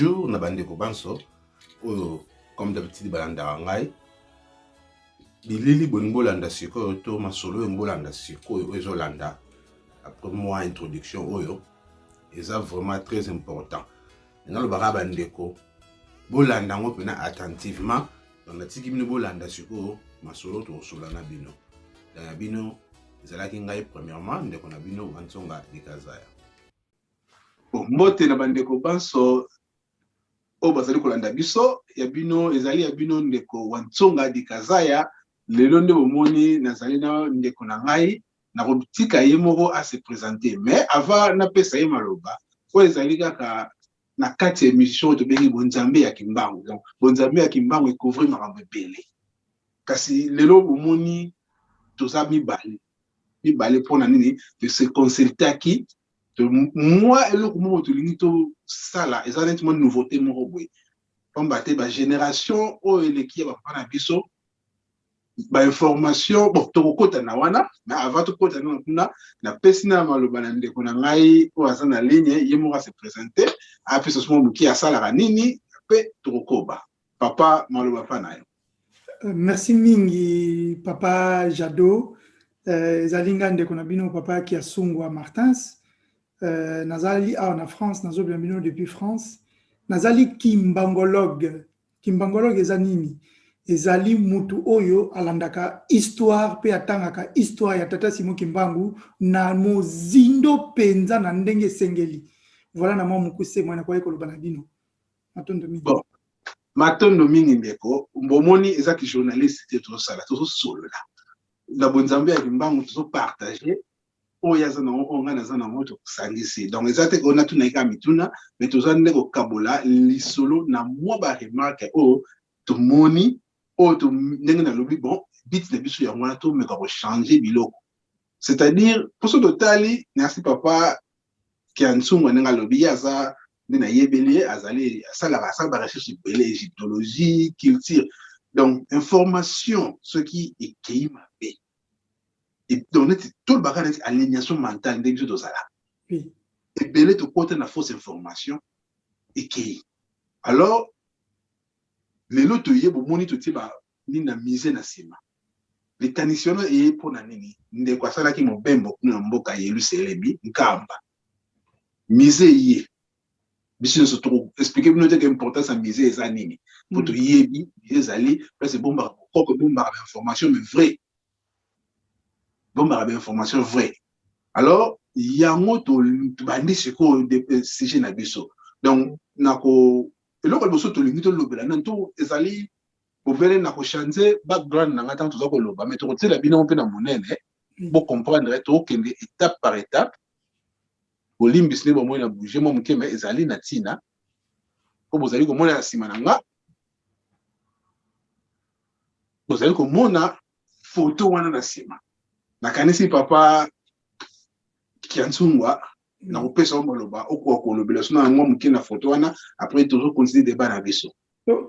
Bonjour, Nabandeko Banso. Comme d'habitude, balanda ngai. Bilili bonbolanda siko to masolo bolanda siko ezolanda. Après moi introduction oyo, et ça vraiment très important. Dans le barabandeko, bolanda ngo pena attentivement. Dans tiki bino bolanda siko masolo to solana bino. Dans bino ezalaki ngai premièrement ndeko na bino Wansonga Dikazaya. Mbote na bandeko Banso o bazali kolanda biso ya bino ezali ya bino ndeko Wansonga Dikazaya. Lelo nde bomoni nazali na ndeko na ngai na kotika ye moko a se présenter, mais avant na pesa ye maloba o ezali kaka na kati émission to bengi bonzambe ya kimbangu. Donc bonzambe ya kimbangu ekouvrir makambo ebele, kasi lelo bomoni toza mibale pona nini de se consulter qui moi eloko moko tolingi to sala ezali nettement nouveauté moko boye pambate ba génération o eleki ya bapapa na biso ba information bon tokokota na wana mais avant tokota na kuna na pesi na maloba na ndeko na ngai o aza na ligne ye moko se présenter après ce moment qui a sala nini pe tokokoba papa maloba pa na yo. Merci mingi papa Jado. Zalinga ndeko na bino papa qui a sungwa Martins. Nazali en France, nazo bienvenue depuis France. Nazali kimbangologue. Kimbangologue ezanini. Ezali mutu oyo alandaka histoire pe atangaka histoire ya tata Simon Kimbangu na mozindo penza na ndenge sengeli. Voilà na mwa mukuse mwana kwa ekolo banabino. Matondo mingi. Bon. Matondo mingi ndeko, mbomoni ezaki journaliste to sala to solo la. La bonzambe ya Kimbangu to partager. Oya zana onga na zana moto sangisi. Donc ezate ko na tuna ika mituna, mais to zane ko kabola lisolo na mwa ba remarque o to moni o to ndenge na lobi bon bit de biso ya mwana to me ko changer biloko. C'est-à-dire pour ce totali merci papa qui ansungwa nga lobi ya za na yebeli azali sala ba recherche belé égyptologie, culture. Donc information ce qui est keima be. Et donner tout le bagage alignation mentale des choses là. Oui. Et belé to côté na fausse information et qui. Alors les loto yebo moni to tiba ni na mise na sima. Les canisiona et pour na nini nde kwa sala ki mobembo na mboka yelu celebi nkamba. Mise yé. Biso se trouve expliquer nous que importance à miser les années. Pour to yebi les alliés parce que bomba ko bomba information mais vrai. Bon, bah, information vraie. Alors, il y a un mot to bandi siko de sujet na biso. Donc, nako eloko biso to limito lobela nanto ezali ovele nako changer background na ngata to za ko loba mais to tsela bino mpe na monene pour comprendre to kende étape par étape. Olimbis ne bomo na bouger mo mke mais ezali na tina. Ko bozali ko mona sima na nga. Bozali ko mona photo wana na sima. Nakanisi papa Kiansungwa na upesa omoloba okwa kolobela sona ngwa mukina photo wana après toujours continuer débat na biso.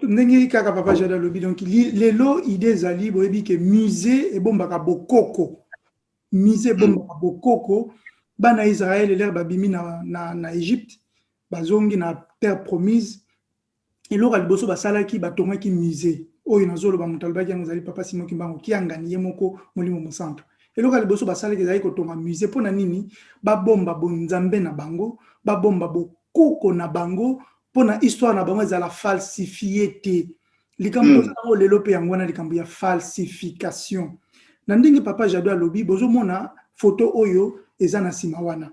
Ndenge kaka papa Jada lobi donc lelo idée zali boyebi ke musée et bombaka bokoko. Musée bombaka bokoko bana Israël l'air babimi na Égypte bazongi na terre promise et lora liboso basalaki batongaki musée oyo nazoloba mutalbaki ngazali papa Simon Kimbangu kiangani yemoko molimo mo centre. Et lorsque les bosso basale que zaïko tonga musée pour na nini ba bomba bonzambe na bango ba bomba bokoko na bango pour na histoire na bango ezala falsifié te likambo za lelo pe yango na likambo ya falsification na ndenge papa Jado alobi bozo mona photo oyo eza na sima wana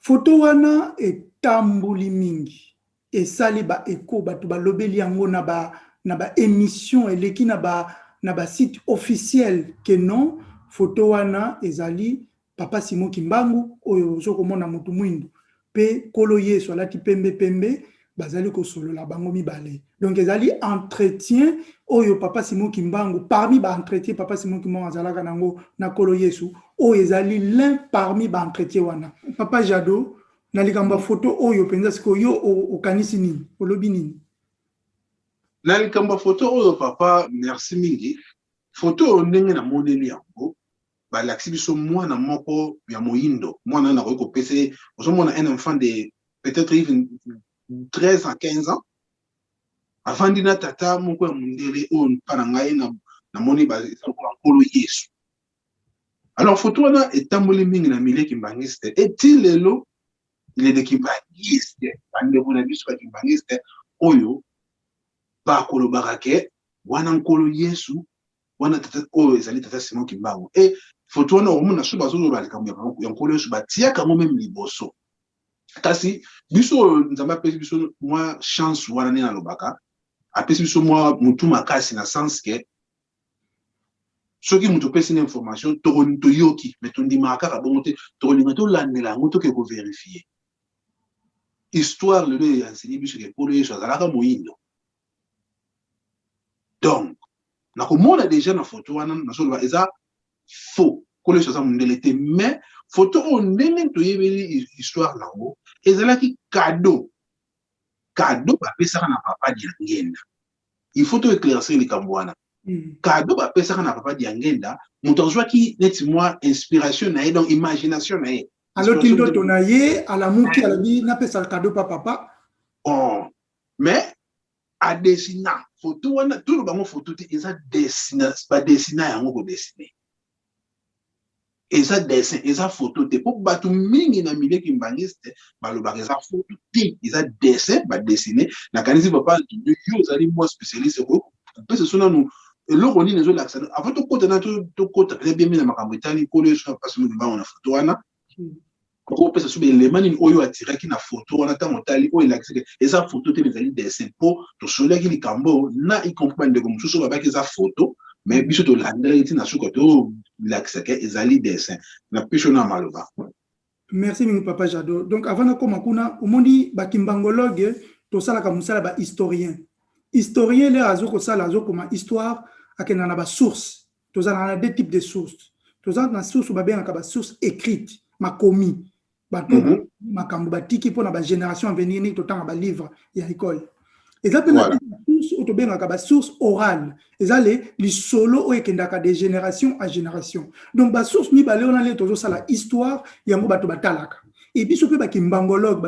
photo wana etambuli mingi esali ba eko batu ba lobeli yango na ba émission eleki na ba site officiel que non photo wana ezali papa Simon Kimbangu oyo zoko mona mutu mwindu pe kolo Yesu alati pembe bazali ko solo la bango mibale donc ezali entretien oyo papa Simon Kimbangu parmi ba entretien papa Simon Kimbangu azalaka nango na kolo Yesu oyo ezali l'un parmi ba entretien wana papa Jado na likamba photo oyo penza siko yo okanisi nini olobi nini na likamba photo oyo papa merci mingi photo ndenge na moneli yango balaksi biso mwana moko ya moyindo mwana na ko pese ozomona un enfant de peut-être even 13 à 15 ans. Avant dina tata moko mundele on panangai na moni ba nkolo Yesu. Alors photo wana etamboli mingi na milieu kimbangiste eti lelo il est de kimbangiste bande bona biso ba kimbangiste oyo ba kolobaka ke wana nkolo Yesu wana tata oyo ezali tata Simon Kimbangu et photo wana omona so bazoloba likambo ya nkolo Yesu batiaka mo même liboso kasi biso nzamba pesi biso moi chance wana ne na lobaka apesi biso moi mutu makasi na sens que soki mutu pesi na information to yoki mais to ndima kaka bongo te to linga to landela ngo to ke ko vérifier histoire le ya enseigner biso ke nkolo Yesu azalaka moyindo. Donc na komona déjà na photo wana na solo eza faux kolo Yesu azalaka mondele te mais photo o ndenge to yebeli histoire nango ezalaki cadeau bapesaka na papa Diangenda. Il faut to éclaircir likambo wana. Cadeau bapesaka na papa Diangenda moto azwaki neti moi inspiration na ye donc imagination na ye. Alors qu'il doit tonayer à la mouki à la vie n'a pas ça cadeau papa. Oh mais à dessiner photo wana tout le bango photo te eza dessiner pas dessiner yango ko dessiner. Eza dessin eza photo te pour batu mingi na milieu kimbangiste balobaka eza photo te eza dessin ba dessiner na kanisi papa yo zali moi spécialiste ko pese sona nous eloko nini ezolakisa avant tokota na tokota peut-être bien na makambo etali kolo Yesu pas solo mbango na photo wana ko pese sube élément nini oyo atiraki na photo wana ta motali oyo elakisa eza photo te ezali dessin po to solaki likambo na y comprendre de comme so babaki eza photo mais biso to landela iti na suko to lakisa ke ezali dessin na pisho na maloba. Merci mingi papa Jado. Donc avant na koma kuna omondi ba kimbangologue to sala ka musala ba historien le azo ko sala azo koma histoire akena na ba source to sala na deux types de sources to sala na source ba bien ka ba source écrite makomi ba to makambo ba tiki pona ba génération à venir ni to tanga ba livre ya école et après la source to bien ka ba source orale et ça les solo o ekendaka de génération à génération donc ba source ni ba leona le to sala histoire yango ba to batalaka. Et puis, ce que Kimbangologue,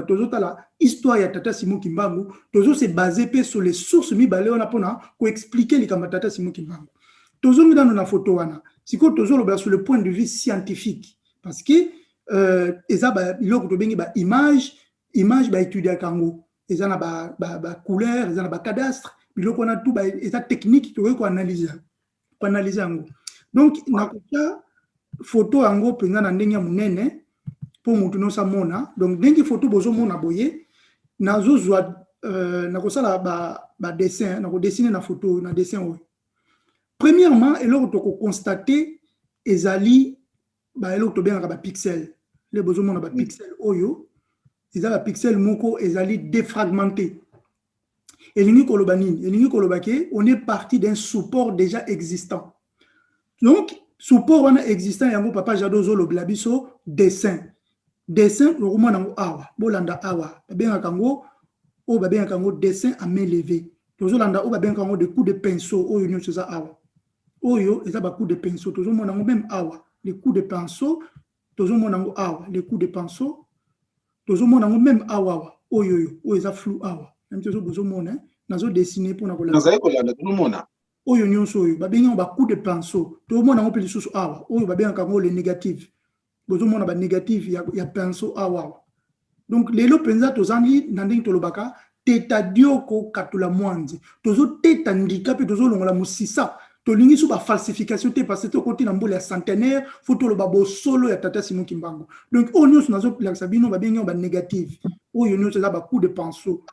l'histoire de Tata Simon Kimbangu, toujours c'est basé sur les sources pour expliquer les Tata Simon Kimbangu. Toujours dans la photo, c'est toujours sur le point de vue scientifique. Parce que, il y a image, étudier à Kango. Il y a couleur, il y a cadastre, il y a tout, il y a technique pour analyser. Donc, dans la photo, il y a pour mutuno sa mona donc dengi photo bozo mona boye nazo zwa nakosala ba dessin nako dessiner na photo na dessin oyo premièrement eloko to ko constater ezali ba eloko to benga ba pixel le bozo mona ba pixel oyo ezala pixel moko ezali défragmenté elingi koloba nini elingi koloba ke on est parti d'un support déjà existant donc support wana existant yango papa Jado zo lo blabiso dessin le roman nango awa bolanda awa babenga kango o babenga kango dessin à main levée tozolanda o babenga kango de coups de pinceau oyo nyonso za awa oyo eza ba coups de pinceau tozomona nango même awa les coups de pinceau tozomona nango awa les coups de pinceau tozomona nango même awa oyo oyo eza flou awa même tozomona nazo dessiner pour na kolanda nazo kolanda tozomona oyo nyonso oyo babenga ba coups de pinceau tozomona nango pe lisusu awa oyo babenga kango les négatifs bozomona ba négatif ya pinceau awa donc lelo penza tozangi ndenge tolobaka teta dioko katula mwanzi tozo teta ndika pe tozo longola musisa tolingi su ba falsification te parce que côté na mbole ya centenaire faut toloba bo solo ya Tata Simon Kimbangu donc onyo nazo laksa bino ba benga ba négatif oyo nyo za ba coup de pinceau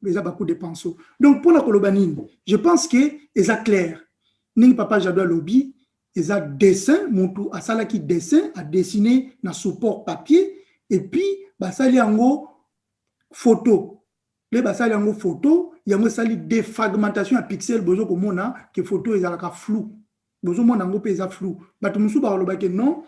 eza ba coup de pinceau donc pour la koloba nini je pense que eza clair ningi papa Jado lobby ils ont dessin, mon tout, à ça qui dessin, à dessiner dans support papier, et puis, bah ça y a photo. Les bah ça y a photo, il y a ça défragmentation à pixels, besoin comme on a que photo est à la flou. Besoin mon ango pesa flou. Bah tout le monde parle que non.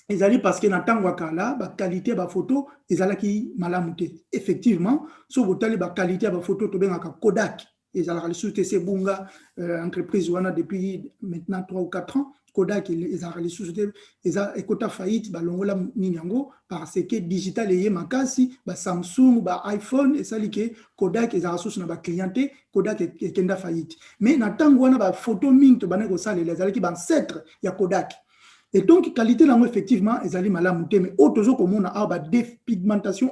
Ils allaient parce que dans temps wakala, bah qualité bah photo, ils allaient qui malamuté. Effectivement, sur votre tali bah qualité bah photo, to bien à Kodak. ezalaka lisusu te se bunga entreprise wana depuis maintenant 3 ou 4 ans Kodak ezalaka lisusu te eza ekota faillite balongola nini yango parce que digital eye makasi ba Samsung ba iPhone esali ke Kodak ezalaka susu na ba cliente Kodak ekenda faillite mais na tango wana ba photo mingi to bana ko salela ezalaki ba ancêtre ya Kodak. Et donc, qualité là, effectivement, ils allaient mal à monter, mais autres comme on a des dépigmentation,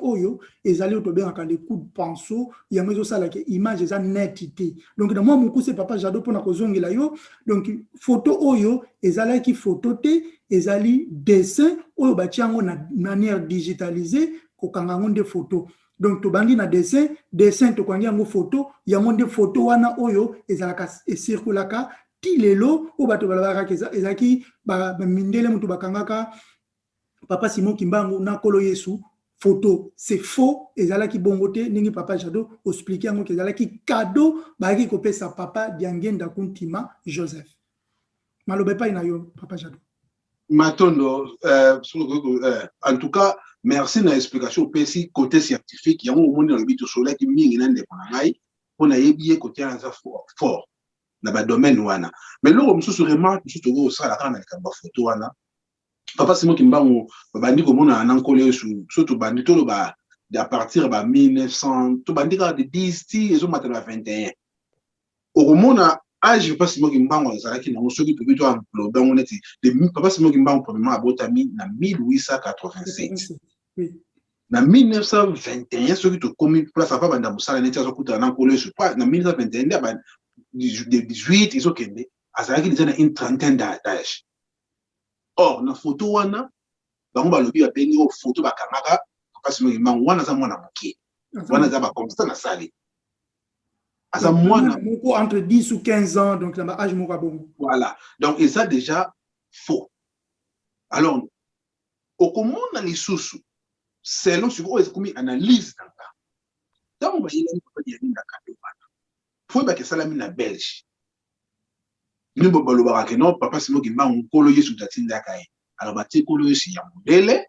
ils allaient au bien quand les coups de pinceau, il y a même ça là que image est netité. Donc, dans moi, mon coup, c'est papa Jado pour la cause là yo. Donc, photo oyo, ils allaient qui photo té, ils allaient dessin, oyo batiango na manière digitalisée, ko kangangon des photos. Donc, to bandi na dessin to kangi yango photo, il y a mon des photos wana oyo, ils allaient et circulaka. Ti lelo o bato balabaka ezaki ba mindele mutu bakangaka papa Simon Kimbangu na kolo Yesu photo c'est faux ezalaki bongote ningi papa Jado expliquer yango ezalaki cadeau baki kopesa papa Diangenda Kuntima Joseph malobe pa inayo papa Jado Matondo en tout cas merci na explication pesi côté scientifique yango omoni na bito soleil ki mingi na ndeko na ngai pona yebiye côté na fort na ba domaine wana mais loko mususu remarque mususu go sala kana na ba photo wana papa Simon Kimbangu bandi ko mona na nkole surtout bandi to ba à partir ba 1900 to bandi ka de 10 ti ezo matela 21 o mona âge papa Simon Kimbangu sala ki na soki to bito englobe on était de papa Simon Kimbangu probablement abotami na 1887 oui na 1921 soki to komi place papa banda musala neti azo kuta na nkole sur pas na 1921 ba 18 ils ont qu'elle azalaki déjà na une trentaine d'âge. Or na photo wana bango balobi ba bengi o photo bakangaka kasi mo wana za mwana moke wana za ba constant na sali asa mwana moko entre 10 ou 15 ans donc na âge moko bon voilà donc et ça déjà faux. Alors au komona lisusu selon ce qu'on est commis analyse dans ba yeli ko di na kado faut que ça la mine belge nous baloba que non papa Simon Kimbangu kolo Yesu tatinda kai alors ba te kolo Yesu ya modele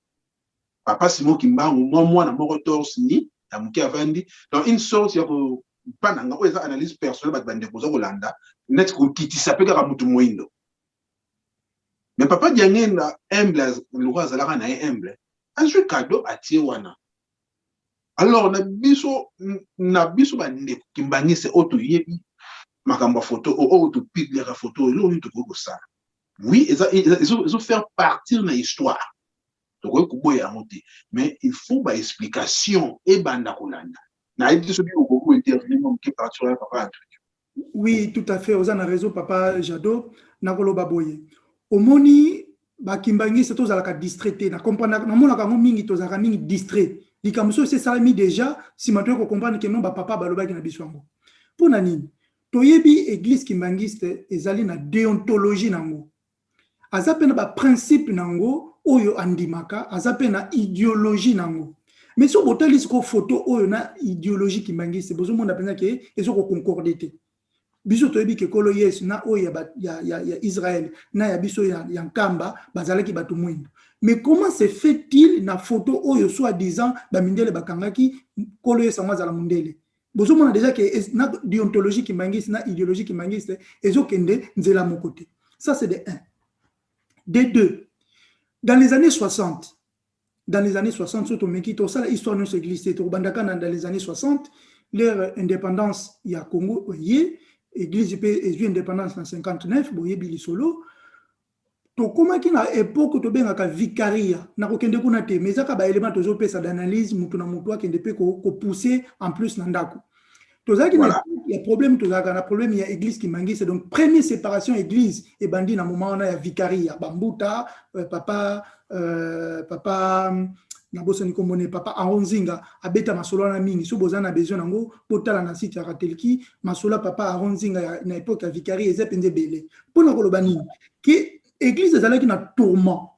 papa Simon Kimbangu moi na moko torse ni ya muki avandi donc une sorte ya ko pananga ko eza analyse personnelle ba bande ko za kolanda net ko kitisa pe ka mutu moindo mais papa Diangenda humble le roi zalaka na humble un jeu cadeau à Tiwana. Alors na biso bande Kimbangi c'est auto yebi makamba photo auto pic la photo lo ni to ko ça oui ils ont faire partir na histoire donc ko boya monter mais il faut ba explication et banda kolanda na ibiso bi ko ko intervenir mon qui partir papa. Oui tout à fait oza na réseau papa Jado na koloba boye omoni ba Kimbangi c'est tozalaka distraité na comprendre na mona ka mingi tozalaka mingi distrait likamso c'est ça mis déjà si maintenant ko comprendre que non ba papa baloba ki na biso ngo pona nini toyebi église kimbangiste ezali na déontologie nango azape na ba principe nango oyo andimaka azape na idéologie nango mais so botali ko photo oyo na idéologie kimbangiste bozo mona penza ke ezoko concorder te biso toyebi ke kolo Yesu na oyo ya Israël na ya biso ya nkamba bazalaki batu mwindu mais comment se fait-il na photo oyo soi-disant ba mindele bakangaki kolo Yesu ngazala mundele bozo mona déjà que na déontologie kimbangiste na idéologie kimbangiste ezokende nzela mon côté ça c'est de 1 de 2 dans les années 60 surtout mekito ça l'histoire de l'église c'est bandaka dans les années 60 leur indépendance ya Congo yé église pe ezu indépendance en 59 boye bili solo to koma ki na époque to bengaka vicaria na ko kende kuna te mais aka ba élément tozo pesa d'analyse mutu na mutu akende pe ko pousser en plus na ndako tozaki na il y a problème tozaka na problème il y a église qui mangi c'est donc première séparation église et bandi na moment na ya vicaria bambuta papa na bosa ni kombone papa Aronzinga abeta masolo na mingi so bozana besoin nango potala na site ya Ratelki masolo papa Aronzinga na époque ya vicaria ezepende belé pona koloba nini ki église ezalaki na tourment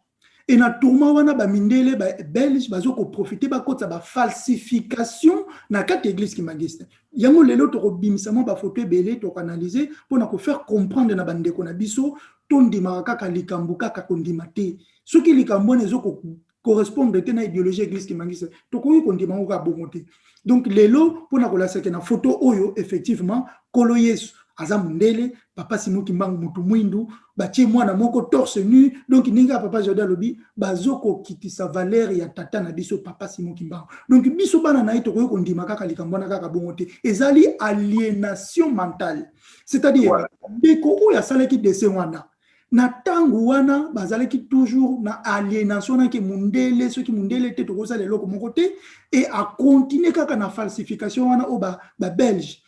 et na tourment wana ba mindele ba belge bazoko profiter ba kota ba falsification na kati église ki magiste yango lelo to kobimisa mo ba photo belé to analyser pona ko faire comprendre na bandeko na biso tondima kaka likambu kaka kondima te soki likambo ezoko correspondre à idéologie église qui mangise to ko ko ndima ko bongote donc lelo pona ko la sekena photo oyo effectivement kolo Yesu aza mundele papa Simon Kimbangu mutu mwindu batie mwana moko torse nu donc ninga papa Joda lobi bazoko kitisa valeur ya tata na biso papa Simon Kimbangu donc biso bana na ito ko ndima kaka likambona kaka bongote ezali aliénation mentale c'est-à-dire voilà. Deko oya salaki dessin wana na tangu wana bazalaki toujours na aliénation na ke mundele ceux qui mundele te to ça lelo ko mokote et a continuer kaka na falsification wana o ba belge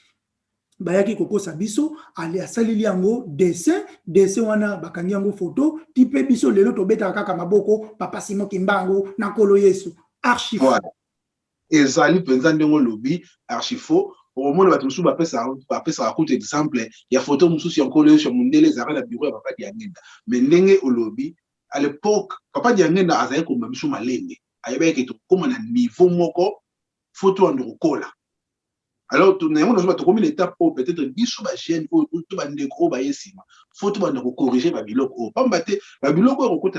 bayaki kokosa biso ali asalili yango dessin wana bakangi yango photo type biso lelo tobeta kaka maboko papa Simon Kimbangu na kolo Yesu archi faux voilà. Ezali penza ndongo lobi archi faux au moment où tu vas raconter exemple il y a photo mususu ya kolo Yesu mundele zaka na bureau ya papa Diangenda mais ndenge olobi à l'époque papa Diangenda azali ko mamisu malenge ayebeki to koma na niveau moko photo andoko kola. Alors, tu as combien d'étapes peut-être biso ba gêne ou tout ba ndeko ba yesima. Faut tout ba corriger ba biloko. Pambate ba biloko rekota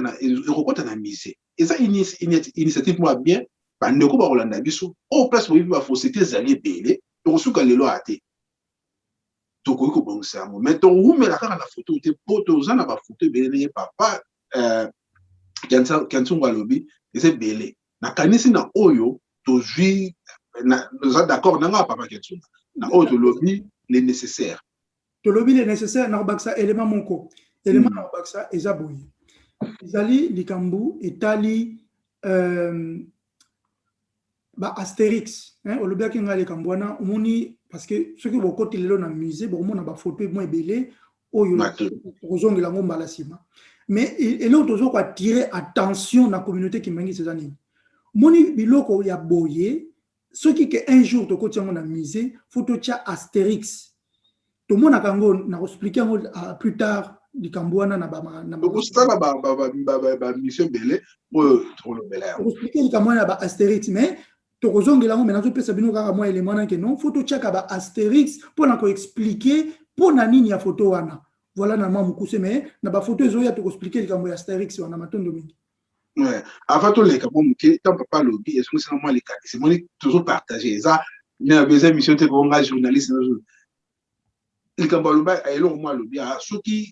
na mise. Et ça initiative moi bien ba ndeko ba rolanda biso. Au place où il va fausseté zali belé, to suka lelo ate. To ko ko bon ça. Mais to rume la kaka na photo te poto za na ba photo belé papa kantu ngalobi c'est belé. Na kanisi na oyo to jui nous sommes d'accord, nous n'avons pas de lobby les nécessaires. Le lobby les nécessaires, nous avons élément monko. Élément nous avons ezaboui. Izali likambu etali Astérix. Au lobby qui nga likambu wana umuni parce que ceux qui vont côté lelo na musée, bon on a ba photo moins belé oyo ozongi la ngomba la sima. Mais et là toujours quoi attirer attention na communauté qui mangi ces années. Moni biloko ya boye ce qui est un jour, tu as un musée, photo tia Astérix. Tout le monde a expliqué plus tard du Cambouana na ba mission belé pour le belé. Expliquer du Cambouana ba Astérix mais tu ozongi la mais nazo pesa bino kaka moi élément que non photo tia ba Astérix pour na ko expliquer pour na nini ya photo wana. Voilà na ma mukuse mais na ba photo zo ya tu expliquer du Cambouana Astérix wana matondo mingi. Ouais. Avant tout, les capons, tant papa lobby, est-ce que c'est moi les cas? C'est moi toujours partagé. Ça, il y a besoin de mission de grand journaliste. Il y a moi lobby. Ceux qui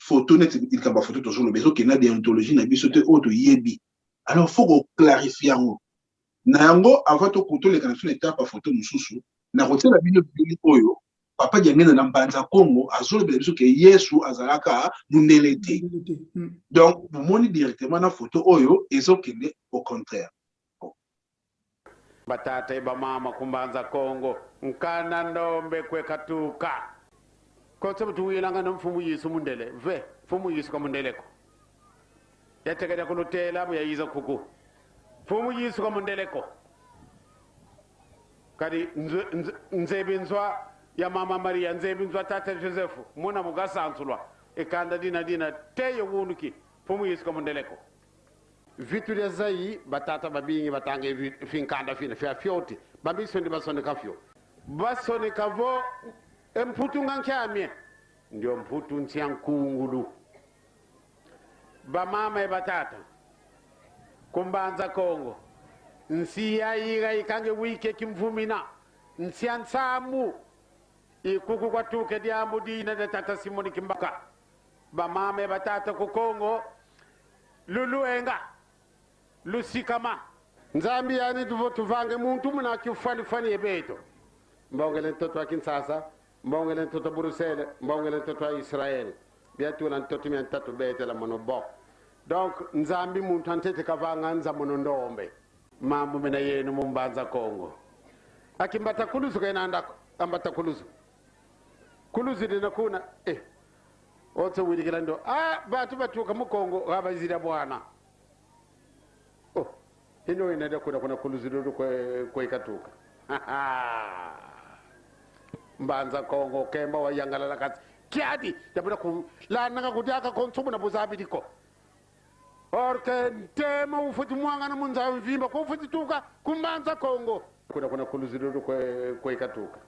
photo net, il y a photo toujours le besoin qu'il y a des déontologie, n'a pas autre yebi. Alors, faut qu'on clarifie en Nango, avant tout, quand les canaux étape à photo mususu, n'a pas la vidéo oyo. Papa Diangenda na mbanza Congo azolo bezo ke Yesu azalaka mundelete. Donc moni directement na photo oyo ezokende au contraire. Batata ba mama kumbanza Congo nkana ndombe kwekatuka. Kotse mtu wilanga na mfumu Yesu mundele ve mfumu Yesu ka mundeleko. Yategeda kulutela mu yayiza kuku. Mfumu Yesu ka mundeleko. Kadi nzebinzwa ya mama Maria nzebinzwa tata Joseph muna mugasansulwa ekanda dina teyo wunuki fumu Yesu kamundeleko vitu ya zai batata babingi batange finkanda fina fia fioti babi sondi basone kafyo basone kavo emputu ngankyamye ndio mputu ntyankungulu ba mama e batata kumbanza Kongo nsiya yiga ikange wike kimvumina nsyansamu ikuku kwa tuke diambu dina de tata Simon Kimbaka ba mame batata ku Kongo lulu enga lusikama nzambi yani tuvange muntu muna kifani ebeto mbongele toto wa Kinshasa mbongele toto Bruxelles mbongele toto wa Israel biatu na toto mi antatu bete la monobo donc nzambi muntu antete kavanga nza mono ndombe mambo mena yenu mumbanza Kongo akimbata kuluzu kaina ndako ambata kuluzu dina kuna oto wilikila ndo batu batuka mu Kongo abazira bwana hino inada kuna kuluzu ndo kwa ikatuka mbanza Kongo kemba wa yangala la kati kiadi yabuna ku la nanga kudiaka konsumu na buzabi diko orke tema ufuti mwanga na munza mvimba ko ufuti tuka kumbanza Kongo kuna kuluzu ndo kwa ikatuka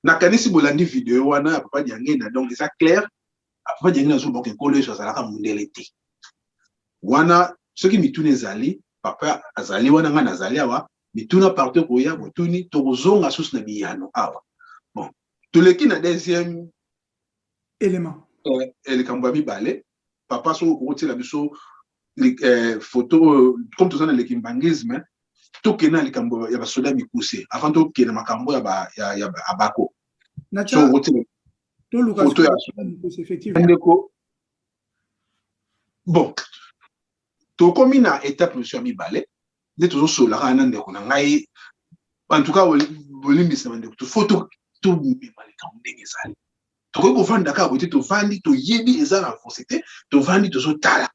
na kanisi bolandi vidéo wana papa Diangenda donc c'est clair papa Diangenda zo boke kolo eso azalaka mundelete wana soki mituna ezali papa azali wana nga nazali awa mituna partout koya botuni tokozonga susu na biyano awa bon toleki na deuxième élément likambo ya mibale papa so okotiela biso photo comme toza na lekimbangisme tokende na likambo ya basoda mikuse avant tokende makambo ya abako so okotiela photo ya effectivement ndeko bon tokomi na étape monsieur ya mibale nde tozosolaka na ndeko na ngai en tout cas bolimbisama ndeko tofo tomema likambo ndenge ezali tokoki kovanda kaka boye te tovandi toyebi eza na avancé te tovandi tozotala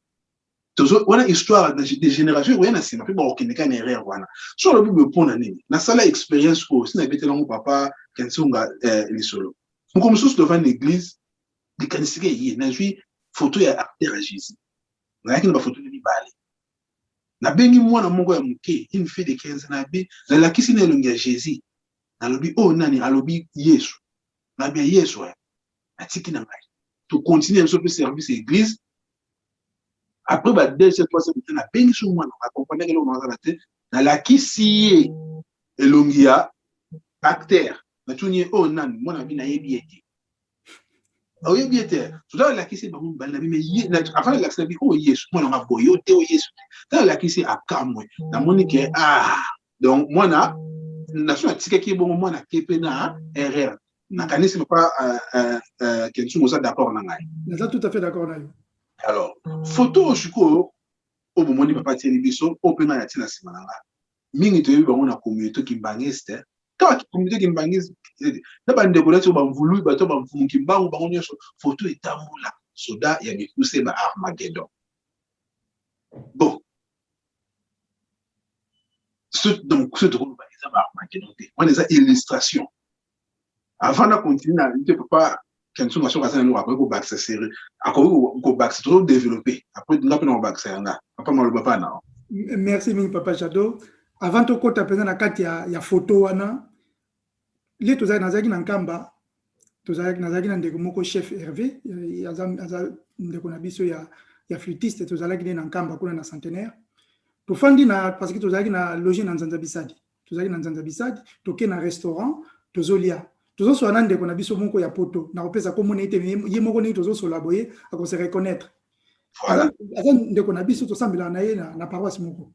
wana histoire de génération ekoya na nsima mpe bakokende kaka na erreur wana so alobi boye mpona nini nasala expérience oyo sina ebetelango papa kensunga lisolo moko mosusu tovandi église likanisika eye nazwi photo ya artère ya jésus nayaki na bafoto na mibale nabengi mwana moko ya moke une fille de 15 na be nalakisi na elongi ya jésus nalobi oyo nani alobi yesu nabi ya yesu atiki na ngai tokontinue biso mpe service église après ba deuxième troisième temps nabengi so mwana akompagner eloko nazala te nalakisi ye elongi ya acteur natuni ye oyo nani mwana bi nayebi ete oyebi ete tozala lakisi bango mibali na bime avant nalakisi na bi oyo yesu mwana nga boyo te oyo yesu te nalakisi akamwe namoni ke donc mwana naso natikaki bongo mwana ke mpe na erreur nakanisi papa kensungo oza d'accord na ngai naza tout à fait d'accord na yo alors photo osikoyo oyo bomoni papa atieli biso oyo mpe ngai atie na nsima na ngai mingi toyebi bango na communauté kimbangiste kaka communauté kimbangiste na bandeko nati oyo bamvulu bato bamvumuki mbangu bango nyonso photo etambola soda ya mikuse ba armageddon bon donc ce tokoloba eza ba armageddon te wana eza illustration avant na continue na nte papa kensunga soki aza nano akoki kobakisa série akoki kobakisa tozodéveloppe après nga mpe na kobakisa yanga papa maloba mpa nao merci mingi papa Jado avant tokota mpenza na kati ya photo wana le nazalaki na nkamba nazalaki na ndeko moko chef Hervé aza ndeko na biso ya flûtiste tozalaki nde na nkamba kuna na centenaire tofandi na parce que tozalaki na loger na nzanza bisadi toke na restaurant tozolia tozosola na ndeko na biso moko ya poto na kopesa komona ete ye moko ndenge tozosola boye akose reconnaître aza ndeko na biso tosambelaka na ye na paroisse moko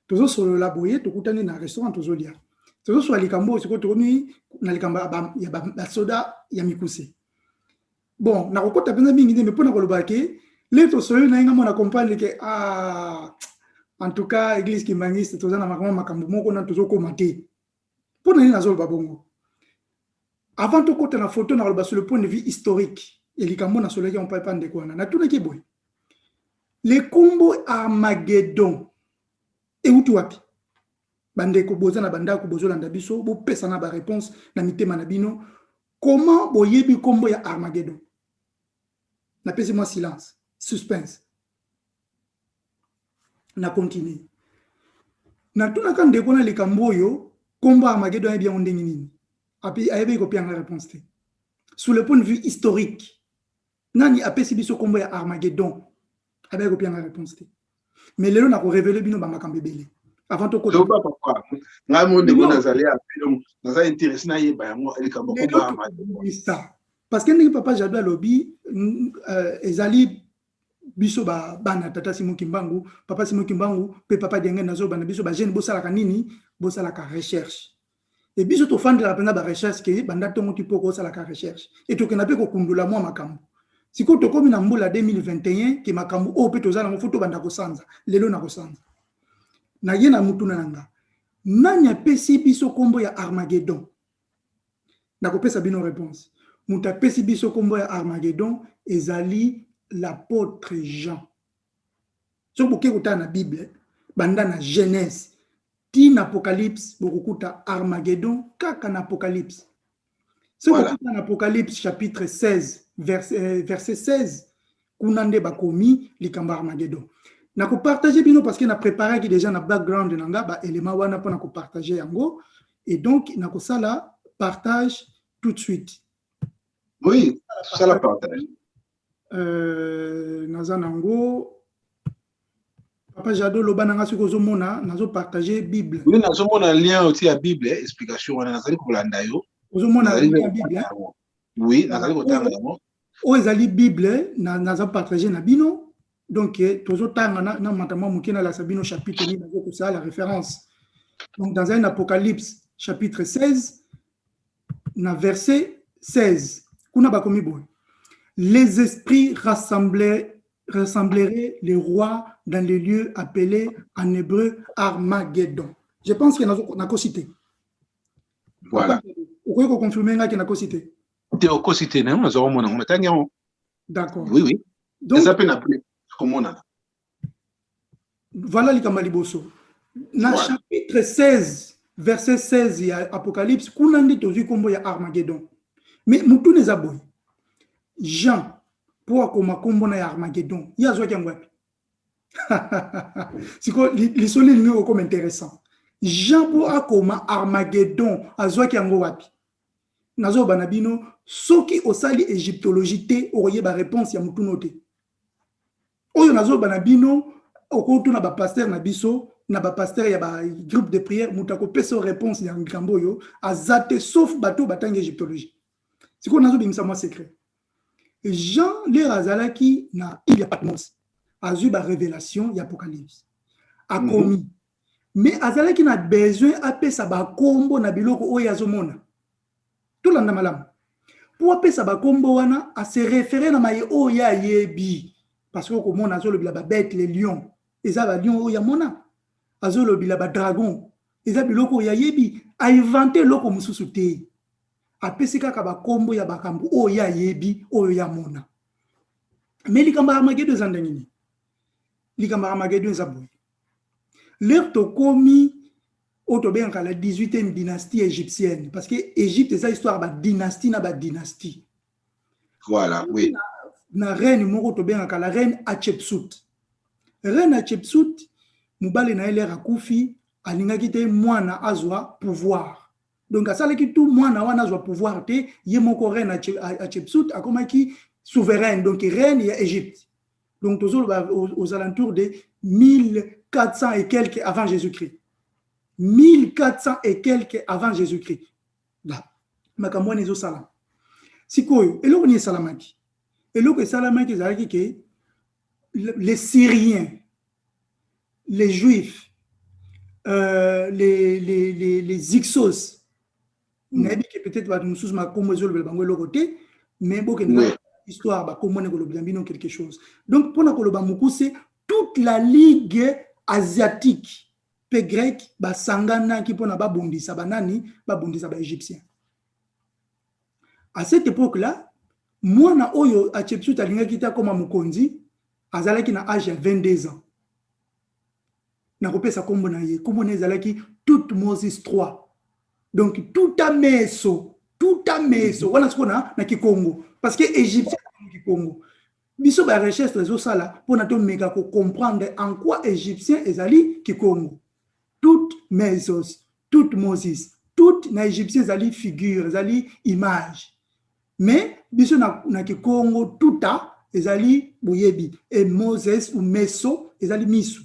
tozosolola boye tokutani na restaurant tozolia tozosola likambo oyo sikoyo tokomi na likambo ya basoda ya mikuse bon nakokota mpenza mingi nde me mpo na koloba ke le tosololi na ye nga mona comprendre ke en tout cas église kimbangiste toza na makambo moko na tozokoma te mpo na nini nazoloba bongo avant tokota na photo na sur le point de vue historique et likambo na soleki on parle pas ndeko wana natunaki boy le kombo Armageddon e utu wapi bandeko boza na bandako bozolanda biso bo pesa na ba réponse na mitema na bino comment boyebi kombo ya Armageddon na pesi moi silence suspense na continue na tunaka ndeko na likambo oyo kombo Armageddon e bien ndenge nini api ayebe ko pianga réponse te sous le point de vue historique nani apesi biso kombo ya Armageddon ayebe ko pianga réponse te mais lelo na ko révéler bino ba makambe belé avant to ko to ba papa nga mo ndeko nazali apilo naza intéressé na yeba yango likambo ko ba Armageddon ça parce que ndenge papa Jado lobi ezali biso bana tata Simon Kimbangu papa Simon Kimbangu pe papa Denge nazo bana biso ba jeune bosala ka nini bosala ka recherche et biso to fande la pena ba recherche ke banda to moti poko sala ka recherche et to kenape ko kundula mwa makambo siko to komi na mbula 2021 ke makambo o pe to zala mo foto banda ko sanza lelo na ko sanza na ye na mutu na nanga nanya pesi biso kombo ya Armageddon na ko pesa bino réponse muta pesi biso kombo ya Armageddon ezali l'apôtre Jean so boke kota na Bible banda na Genèse tin Apocalypse bokukuta Armageddon kaka na Apocalypse so bokuta na Apocalypse chapitre 16 verset 16 kunande bakomi likamba Armageddon na ko partager bino parce que na préparé qui déjà na background nanga ba élément wana pour na ko partager yango et donc na ko sala partage tout de suite oui ça la partage nazanango Papa Jado loba nanga siko ozomona nazo partager Bible. Oui, nazomona lien aussi à Bible, explication wana nazali kolanda yo. Ozomona lien à Bible. Oui, nazali kotanga yango. O ezali Bible nazo partager na bino. Donc tozo tanga na matama mukina la sabino chapitre ni nazo ko ça la référence. Donc dans un Apocalypse chapitre 16 na verset 16 kuna bakomi boy. Les esprits rassembleraient les rois dans les lieux appelés en hébreu Armageddon. Je pense qu'il y a une cité. Voilà. Vous pouvez confirmer qu'il y a une cité. D'accord. Oui, oui. Donc, ça peut appeler comment on a. Voilà les Kamaliboso. Dans le chapitre 16, verset 16, il y a Apocalypse, Kunandi tozu kombo ya Armageddon. Mais mutu ne zaboy. Jean, pour akoma kombo na Armageddon, il y a zwa kyangwapi. C'est quoi les solides nous comme intéressant. Jean pour akoma Armageddon, azwa kyangwapi. Nazo banabino, soki osali égyptologie te oriye ba réponse ya mutu note. Oyo nazo banabino, okoto na ba pasteur na biso, na ba pasteur ya ba groupe de prière, mutako peso réponse ya ngambo yo, azate sauf bato batanga égyptologie. C'est quoi nazo bimisa moi secret. Jean le razalaki na il y a Patmos. Azu ba révélation y Apocalypse. A commis. Mais azalaki na besoin apesa ba kombo na biloko oyo azomona. Tout landa malam. Pour apesa ba kombo wana a se référer na maye oyo ya yebi parce que komona azolo bila ba bête les lions. Eza ba lion oyo ya mona. Azolo bila ba dragon. Eza biloko ya yebi a inventé loko mususu te. Apesi kaka ba kombo ya bakambu oyo ya yebi oyo ya mona. Mais likamba Armageddon zanda nini? Likamba Armageddon zaboy. Leur to komi autobenka la 18e dynastie égyptienne parce que Égypte c'est histoire ba dynastie na ba dynastie. Voilà, oui. Na reine moko tobenka la reine Hatshepsut. Reine Hatshepsut mubale na ele akufi alingaki te mwana azwa pouvoir. Donc à ça qui tout mwana wana azwa pouvoir te ye moko reine Hatshepsut akomaki souveraine donc reine ya Égypte. Donc aux alentours de 1400 et quelques avant Jésus-Christ. 1400 et quelques avant Jésus-Christ. Là, makambo nezo salam. Sikoyo, eloko ni salamaki. Eloko salamaki zalaki ke les Syriens, les Juifs, les Ixos, nabi que peut-être va nous sous makombo ezolo bango eloko te, mais boke na histoire ba komone ko lobiambino quelque chose. Donc pour na koloba mukuse toute la ligue asiatique pe grec ba sangana ki pona ba bundisa banani ba bundisa ba égyptien. À cette époque-là, mwana oyo Hatshepsut alingaki ta koma mukonzi azalaki na âge ya 22 ans. Na kopesa kombo na ye, kombo na ezalaki Tutmosis 3. Donc tout a meso, wana sikona na Kikongo parce que égyptien na Kikongo. Biso ba recherche rezo sala pona to meka ko comprendre en quoi égyptien ezali Kikongo. Tout Mesos, tout Moses, tout na égyptien ezali figure, ezali image. Mais biso na Kikongo tout a ezali boyebi et Moses ou Meso ezali misu.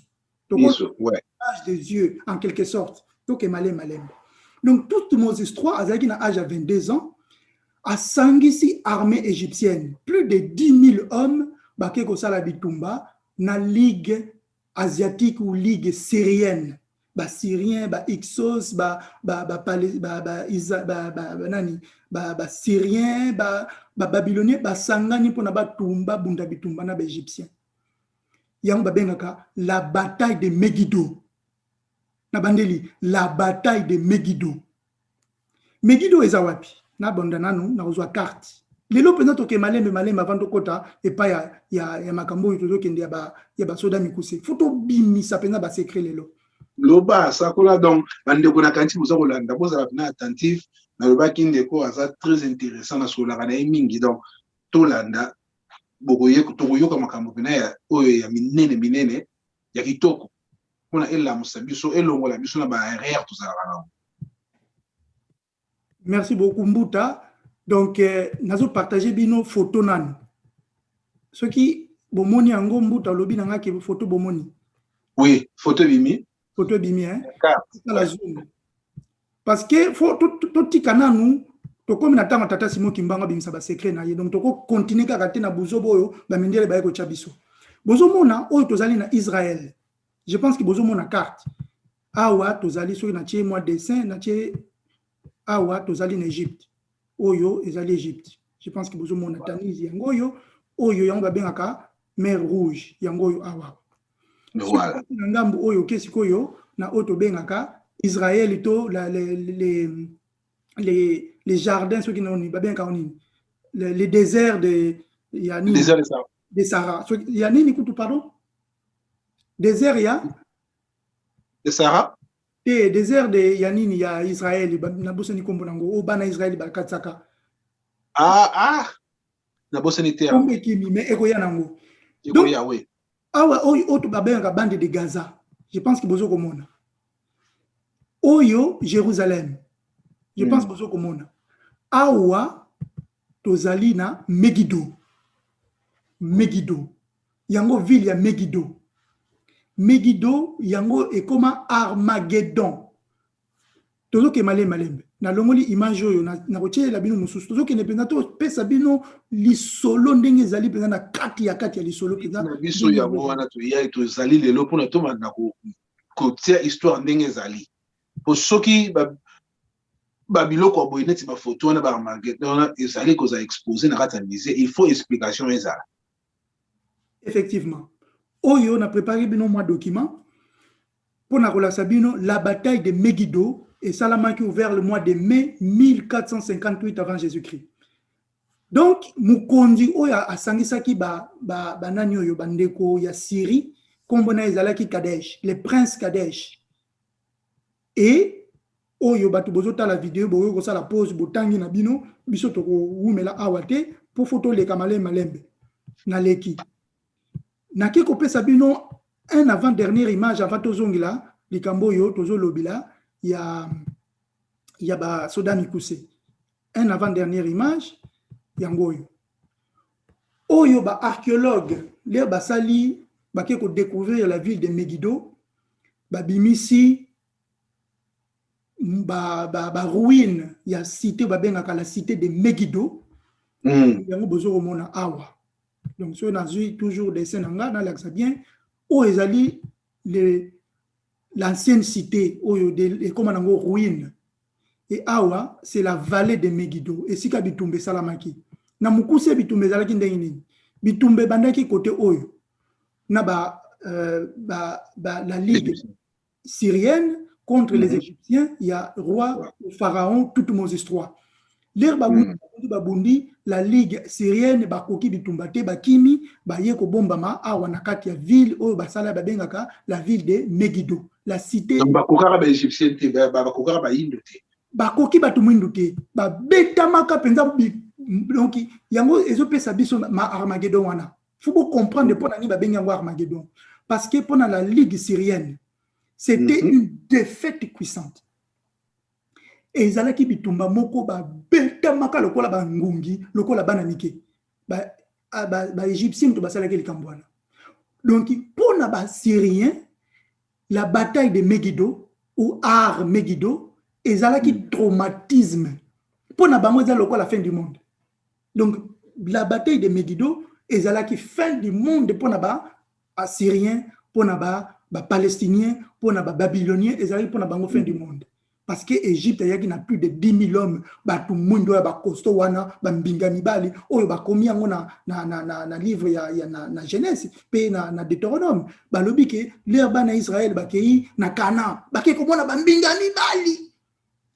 Donc ouais. Image des yeux en quelque sorte. Donc malem. Donc tout Moses 3 azalaki na âge à 22 ans a sangisi armée égyptienne, plus de 10 000 hommes bake ko sala bitumba na ligue asiatique ou ligue syrienne. Ba Syrien, ba Ixos, ba Syrien, ba Babylonien, ba sangani pona ba tumba bunda bitumba na ba égyptien. Yang babengaka la bataille de Megiddo. Na bandeli la bataille de Megiddo. Megiddo ezawapi na bonda nanu na uzwa carte. Lelo pena toke malembe avant kota et pas ya makambo yoto kende ya ba soda mikuse. Foto bimisa pena ba secret lelo. Loba sakola donc bandeko na kanti boza kolanda boza na attentif na loba kindeko aza très intéressant na sola kana mingi donc tolanda bokoye tokoyoka makambo pena ya oyo ya minene ya kitoko pona ela musabiso elongola biso na ba arrière tout ça. Merci beaucoup Mbuta. Donc nazo partager bino photo nanu. Ce qui bomoni ango Mbuta lobi nanga ke photo bomoni. Oui, photo bimi. Photo bimi, hein. Carte. La zone. Parce que faut tout tikana nous to comme na tanga tata Simon Kimbanga bimisa ba secret na ye donc to ko continuer ka na bozo boyo ba mindele ba ko chabiso. Bozo mona oyo tozali na Israël. Je pense que bozo mona carte. Awa tozali so na tie moi dessin na tie awa tozali na Égypte. Oyo ezali Égypte. Je pense que bozo mona Tanis yango oyo yango ba bengaka mer rouge yango oyo awa. Voilà. Na ngambu oyo kesi koyo na oto bengaka Israël to les jardins ceux qui n'ont pas bien kaoni les déserts de yani désert de Sahara. De Sahara. Yani ni kutu pardon? Désert ya De Sahara? Et désert de yani ni ya Israël na bosse ni kombo nango o bana Israël ba katsaka. Na bosse ni terre. Kombe kimi mais eko ya nango. Donc oui. Awa oyo oto ba benga bande de Gaza. Je pense que bozo komona. Oyo Jérusalem. Je pense bozo komona. Awa tozali na Megiddo. Yango ville ya Megiddo. Megiddo yango ekoma Armageddon. Tozo ke malembe. Na longoli image oyo na kotie la bino mususu. Tozo ke ne penza to pesa bino lisolo ndenge ezali penza na kati ya lisolo penza. Na biso yango wana to ya tozali lelo pona to na ko tia histoire ndenge ezali. Po soki babiloko boye neti ba photo wana ba Armageddon ezali koza exposé na kati ya musée, il faut explication ezala. Effectivement. Oyo na préparé bino moi document pour na kolasa bino la bataille de Megiddo et Salamaki ouvert le mois de mai 1458 avant Jésus-Christ. Donc mukonzi oyo asangisaki nani oyo bandeko ya Syrie kombona ezalaki Kadesh, les princes Kadesh. Et oyo batu bozota la vidéo boyo kosa la pause botangi na bino biso to wumela awate pour photo le kamale malembe na leki. Na ke kopesa bino un avant dernière image avant tozongila likambo yo tozo lobila ya ba soda mikuse. Un avant dernière image yangoyo. Oyo ba archéologue les basali ba ke ko découvrir la ville de Megiddo ba bimisi ruine ya cité ba bengaka la cité de Megiddo. Yango bozo mona awa. Donc si on a vu toujours des scènes na l'axe bien où ezali l'ancienne cité comme nango ruine. Et awa c'est la vallée de Megiddo et sika bitumbe salamaki. Na mukuse bitumbe zalaki ndenge nini? Bitumbe bandaki côté oyo. Na la ligue syrienne contre les Égyptiens, il y a roi, pharaon, toute Moses 3. L'air babundi, la ligue syrienne, bakoki bitumbate, bakimi, bayeko bombama, awa nakati ya ville, oyo basala babengaka, la ville de Megiddo, la cité. Donc bakokara ba égyptien te, bakokara ba indo te. Bakoki batumundu te, ba betamaka penza donc yango ezopesa biso ma Armageddon wana. Faut comprendre pour nani babenga Armageddon parce que pendant la ligue syrienne c'était une défaite puissante. Et ezalaki bitumba moko ba betamaka lokola ba ngungi, lokola banamike. Ba égyptien to basalaki likambo wana. Donc pour na ba syrien la bataille de Megiddo ou Armageddon ezalaki traumatisme. Pour na bango ezala lokola la fin du monde. Donc la bataille de Megiddo ezalaki fin du monde pour na ba assyrien, pour na ba palestinien, pour na ba babylonien, ezalaki pour na bango fin du monde. Parce que Égypte yaki na plus de 10 000 hommes, batu mundo ya ba kosto wana, ba mbinga mibali, oyo ba komi yango na livre na Genèse, pe na Deutéronome, ba lobi ke leur bana Israël ba kei na Canaan, ba ke komona ba mbinga mibali.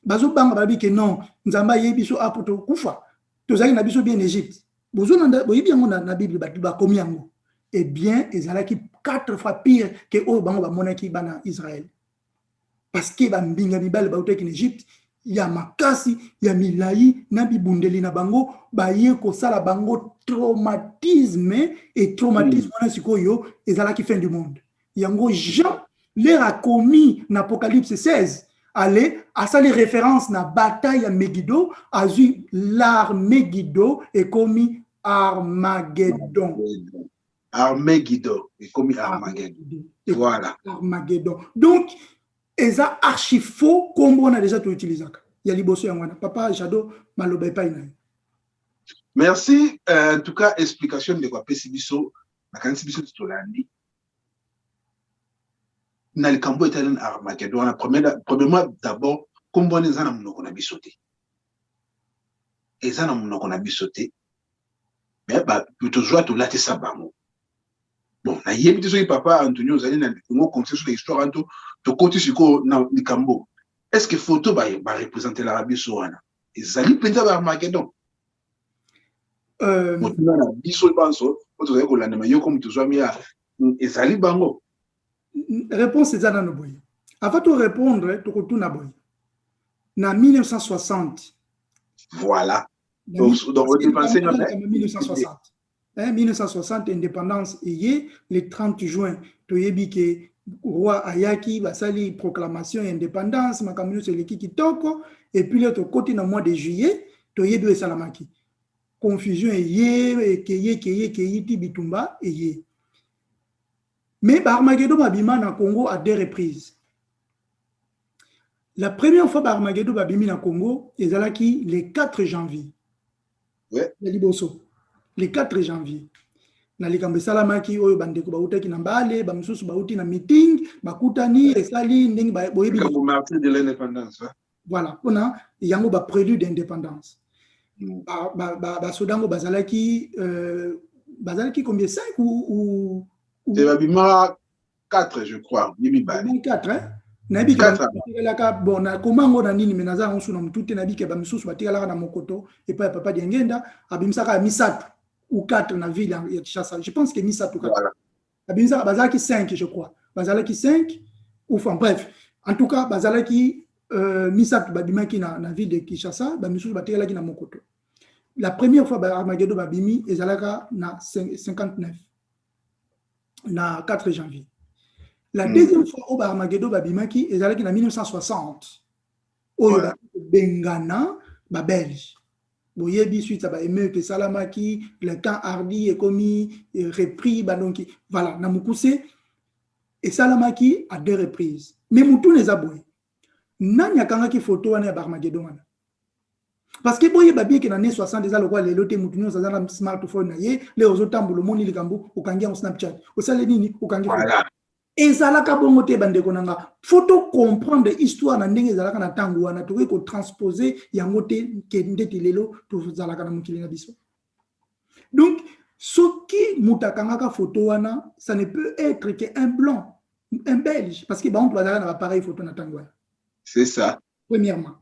Bazo banga ba lobi ke non, nzamba yebi so apoto kufa. Tozali na biso bien Égypte. Bozo na boyebi yango na Bible ba komi yango. Eh bien, ezalaki 4 fois pire que oyo bango ba monaki bana Israël. Parce que ba mbinga mibali ba utaki en Égypte, ya makasi, ya milai, na bibundeli na bango, ba ye ko sala bango traumatisme et traumatisme wana sikoyo ezalaki fin du monde. Yango Jean leur a commis en Apocalypse 16. Allez, à ça les références na bataille à Megiddo, a vu l'Armageddon et commis Armageddon. Armageddon. Et comme Armageddon. Voilà. Armageddon. Donc, eza archi faux comme on a déjà tout utilisé. Il y a liboso yangwana. Papa Jado maloba pa ina. Merci. En tout cas, explication de quoi Pessibiso, la canisibiso de Tolandi. Dans le Cambo italien Armageddon, premièrement, d'abord, comme on est en train de sauter. Et en train de sauter. Mais plutôt jouer tout là, ça bango. Bon, na yébi te papa Antonio, vous allez nous compter sur l'histoire Anto, to côté sur le Cambo. Est-ce que photo va représenter l'Arabie Saoudite? Et Zali Penta Armageddon. Réponse est dans le boy. Avant de répondre, tu retournes à boy. En 1960. Voilà. Donc, vous pensez en 1960. 1960, indépendance et le 30 juin, tu as dit que le roi Ayaki va saluer proclamation d'indépendance, ma communauté c'est le qui toko, et puis l'autre côté dans le mois de juillet, tu as dit Salamaki. Confusion et Keyi Bitumba et mais Armageddon Babima na Congo à 2 reprises. La première fois Armageddon Babimi na Congo, ils allaient le 4 janvier. Ouais. Le 4 janvier. Na likambe salamaki oyo bandeko bautaki na mbale, bamsusu bauti na meeting, bakutani esali ndenge boyebi. Comme martyr de l'indépendance. Voilà, on a yango ba prélude d'indépendance. Sodango bazalaki combien 5 ou c'est Babima 4 je crois. 4 hein. Nabi ka bon na komango na nini menaza onsu na mutute nabi ke ba misusu batikala na mokoto et pas papa diengenda abimsaka misatu ou 4 na ville ya Kinshasa. Je pense que misatu 4. Voilà. Abimsaka bazalaki 5 je crois. Bazalaki 5 ou enfin bref. En tout cas bazalaki misatu babimaki na ville de Kinshasa, ba misusu batikala na mokoto. La première fois Armageddon babimi ezalaka na 59 na 4 janvier. La deuxième fois au Armageddon babimaki ezalaki na 1960. Oyo bengana ba belge. Boyebi suite à ba émeute salamaki, le camp hardi est commis repris donc voilà na mukuse et salamaki à 2 reprises. Mais mutu neza boy. Nani akangaki photo wana ya Armageddon wana? Parce que boye babie que dans les 60 déjà le quoi les loté mutunyo ça dans smartphone na ye les ozotambulo moni likambo ukangia Snapchat osale nini ukangia voilà. Et zalaka bongo te bandeko nanga photo comprendre histoire na ndenge zalaka na tango wana to ko transposer yango te ke ndeti lelo to zalaka na mukili na biso. Donc soki mutakanga ka photo wana ça ne peut être qu'un blanc, un belge parce que on peut avoir un appareil photo na tango wana. C'est ça. Premièrement.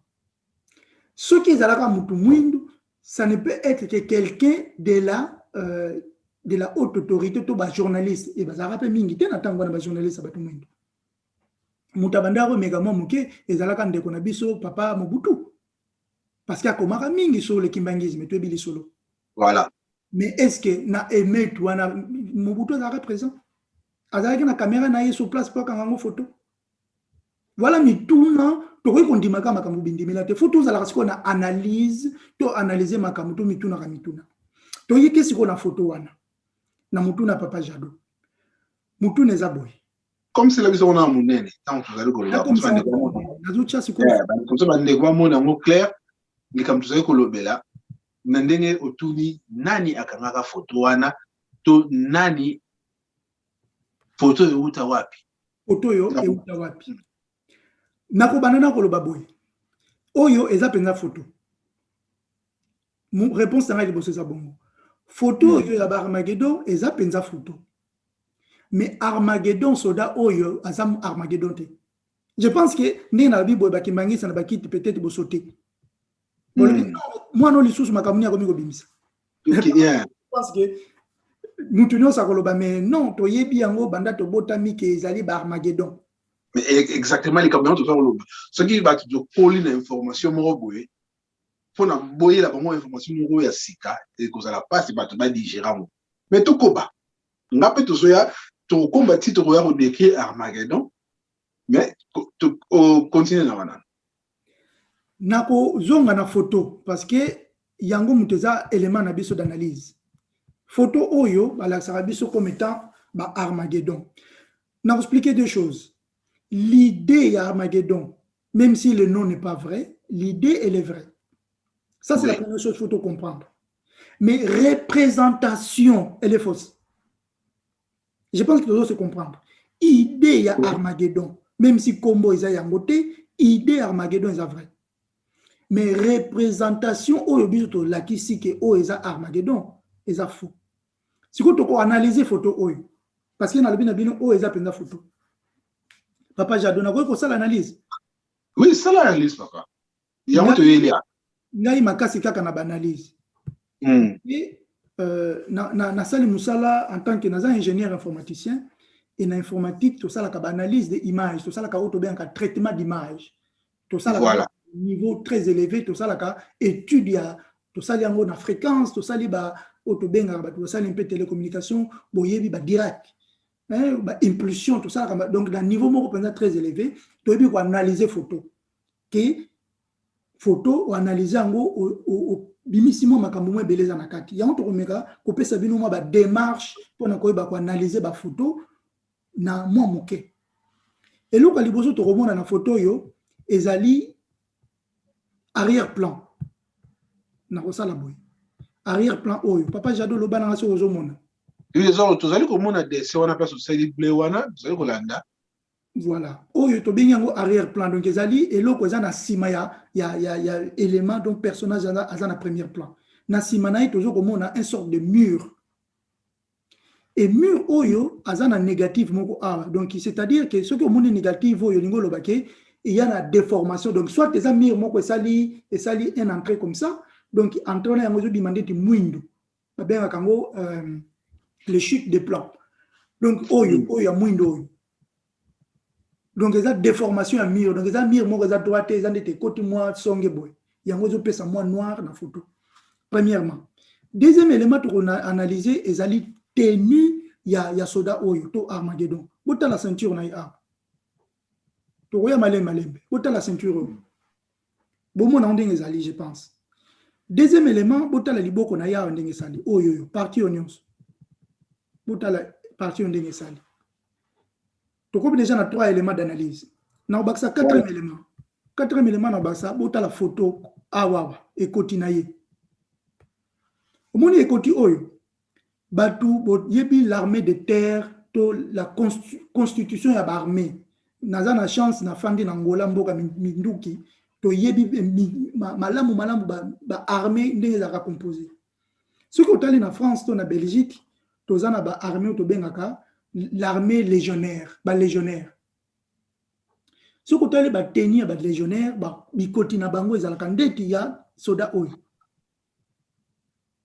Ce qui est à la Mutu, ça ne peut être que quelqu'un de la haute autorité, tout journaliste. Et ça rappelle mingi, t'es n'attends pas journaliste à Batu Mwindu. Mutabandaro megamo muke, et ça la kande konabiso papa Mobutu. Parce qu'il y a comme un mingi sur le kimbangisme, tu es bili solo. Voilà. Mais est-ce que na aimé toi na Mobutu est présent? Azalaki na caméra na sur place pour kangango photo. Voilà mi tourna. Pourquoi on dit makambo makambo bindi milate faut tous alors qu'on a analyse to analyser makambo to mituna ka mituna to yeke siko na photo wana na mutuna papa Jado mutuna eza boy comme c'est la vision on a monene tant que vous allez koloba comme ça nazucha siko comme ça bande kwa mona ngo clair ni comme tu allez kolobela na ndenge otuni nani akangaka photo wana to nani photo yo uta wapi Nako banana koloba boy. Oyo eza penza photo. Mon réponse tanga liboso sa bongo. Photo oyo ya Armageddon eza penza photo. Mais Armageddon soda oyo azam Armageddon te. Je pense que ndé na bibo ba kimbangi sana bakiti peut-être bo sauter. Moi non lisusu makamuni akomi ko bimisa. Je pense que nous tenons sa koloba mais non to yebi yango banda to botami ke ezali ba Armageddon. Mais exactement les camions tout ça ce qui va te coller l'information moroboué pour na boyer la bonne information moro ya sika et que ça la passe pas te digérer mais tout koba ngape to soya to combattre to roya décrire Armageddon mais to continue na wana nako zonga na photo parce que yango muteza élément na biso d'analyse Photo Oyo, la Sarabiso comme étant Armageddon. On a expliqué deux choses. L'idée d'Armageddon, même si le nom n'est pas vrai, l'idée, elle est vraie. Ça, c'est la première chose qu'il faut comprendre. Mais représentation, elle est fausse. Je pense qu'il faut se comprendre. Idée d'Armageddon, même si Combo est yangoté, idée d'Armageddon est vraie. Mais représentation, la kisike o est Armageddon, est faux. Si vous analysez photo oyo, parce qu'il y a une o est une photo. Papa Jadona, vous avez ça l'analyse? Oui, ça l'analyse, papa. Il y a un ngai makasi kaka na banalise. Et na sali musala en tant que ingénieur informaticien et na informatique tout ça la analyse des images, tout ça la un traitement d'image. Tout ça voilà. Niveau très élevé, tout ça la étude tout ça li na fréquence, tout ça li ba autobenga ba tout ça li un peu télécommunication, boyebi ba direct. Hein, ba impulsion tout ça donc dans niveau moko penza très élevé, to bi ko analyser photo. Que photo ou analyser au bimisimo makambo mwe beleza na kati ya to komeka ko pesa bino mwa ba démarche pona ko ba ko analyser ba photo na mwa moke et loko liboso to komona na photo yo ezali arrière plan na ko sala boy arrière plan oyo papa Jado lo bana so ozomona les autres tozali komona dessin wana place osali bleu wana tozali kolanda. Voilà. Oyo to benyango arrière plan donc ezali eloko eza na sima ya élément donc personnage eza na premier plan. Na sima na tozo komona un sorte de mur. Et mur oyo eza na négatif moko donc c'est-à-dire que ce que monde négatif oyo lingo lobake il y a la déformation donc soit eza mur moko esali un entrée comme ça donc entrée yango zo demander ti mwindo. Ba benga kango les chutes de plan. Donc oyo ya mwindo oyo. Donc, il y a une déformation à mur. Donc, il y a un mur, il y a droite, il y a des côtés moi, songe boy. Il y a un peu moi noir dans la photo. Premièrement. Deuxième élément qu'on a analysé, il y a une tenue, il y a soda oyo, to Armageddon. Bota la ceinture, on a eu to roya malembe. Bota la ceinture. Bon, mon anding est allé, je pense. Deuxième élément, bota la libo qu'on a eu anding est allé. Oyo, partie oignons. Bota la partie anding est allé. Donc, déjà, on a 3 éléments d'analyse. On a quatrième élément. Quatrième élément, on a la photo. Et kotinaye. Au moment où il oyo, l'armée de terre, la constitution de l'armée. On a la chance, na fandi na Angola, mboka minduki, to yebi malamu ba armée ndenge za composé. Ce que tu as en France, en Belgique, tu as une armée to bengaka l'armée légionnaire, légionnaire. Ce que tu as tenir légionnaire, bikoti na bango ezalaka ndeti ya soda oyo.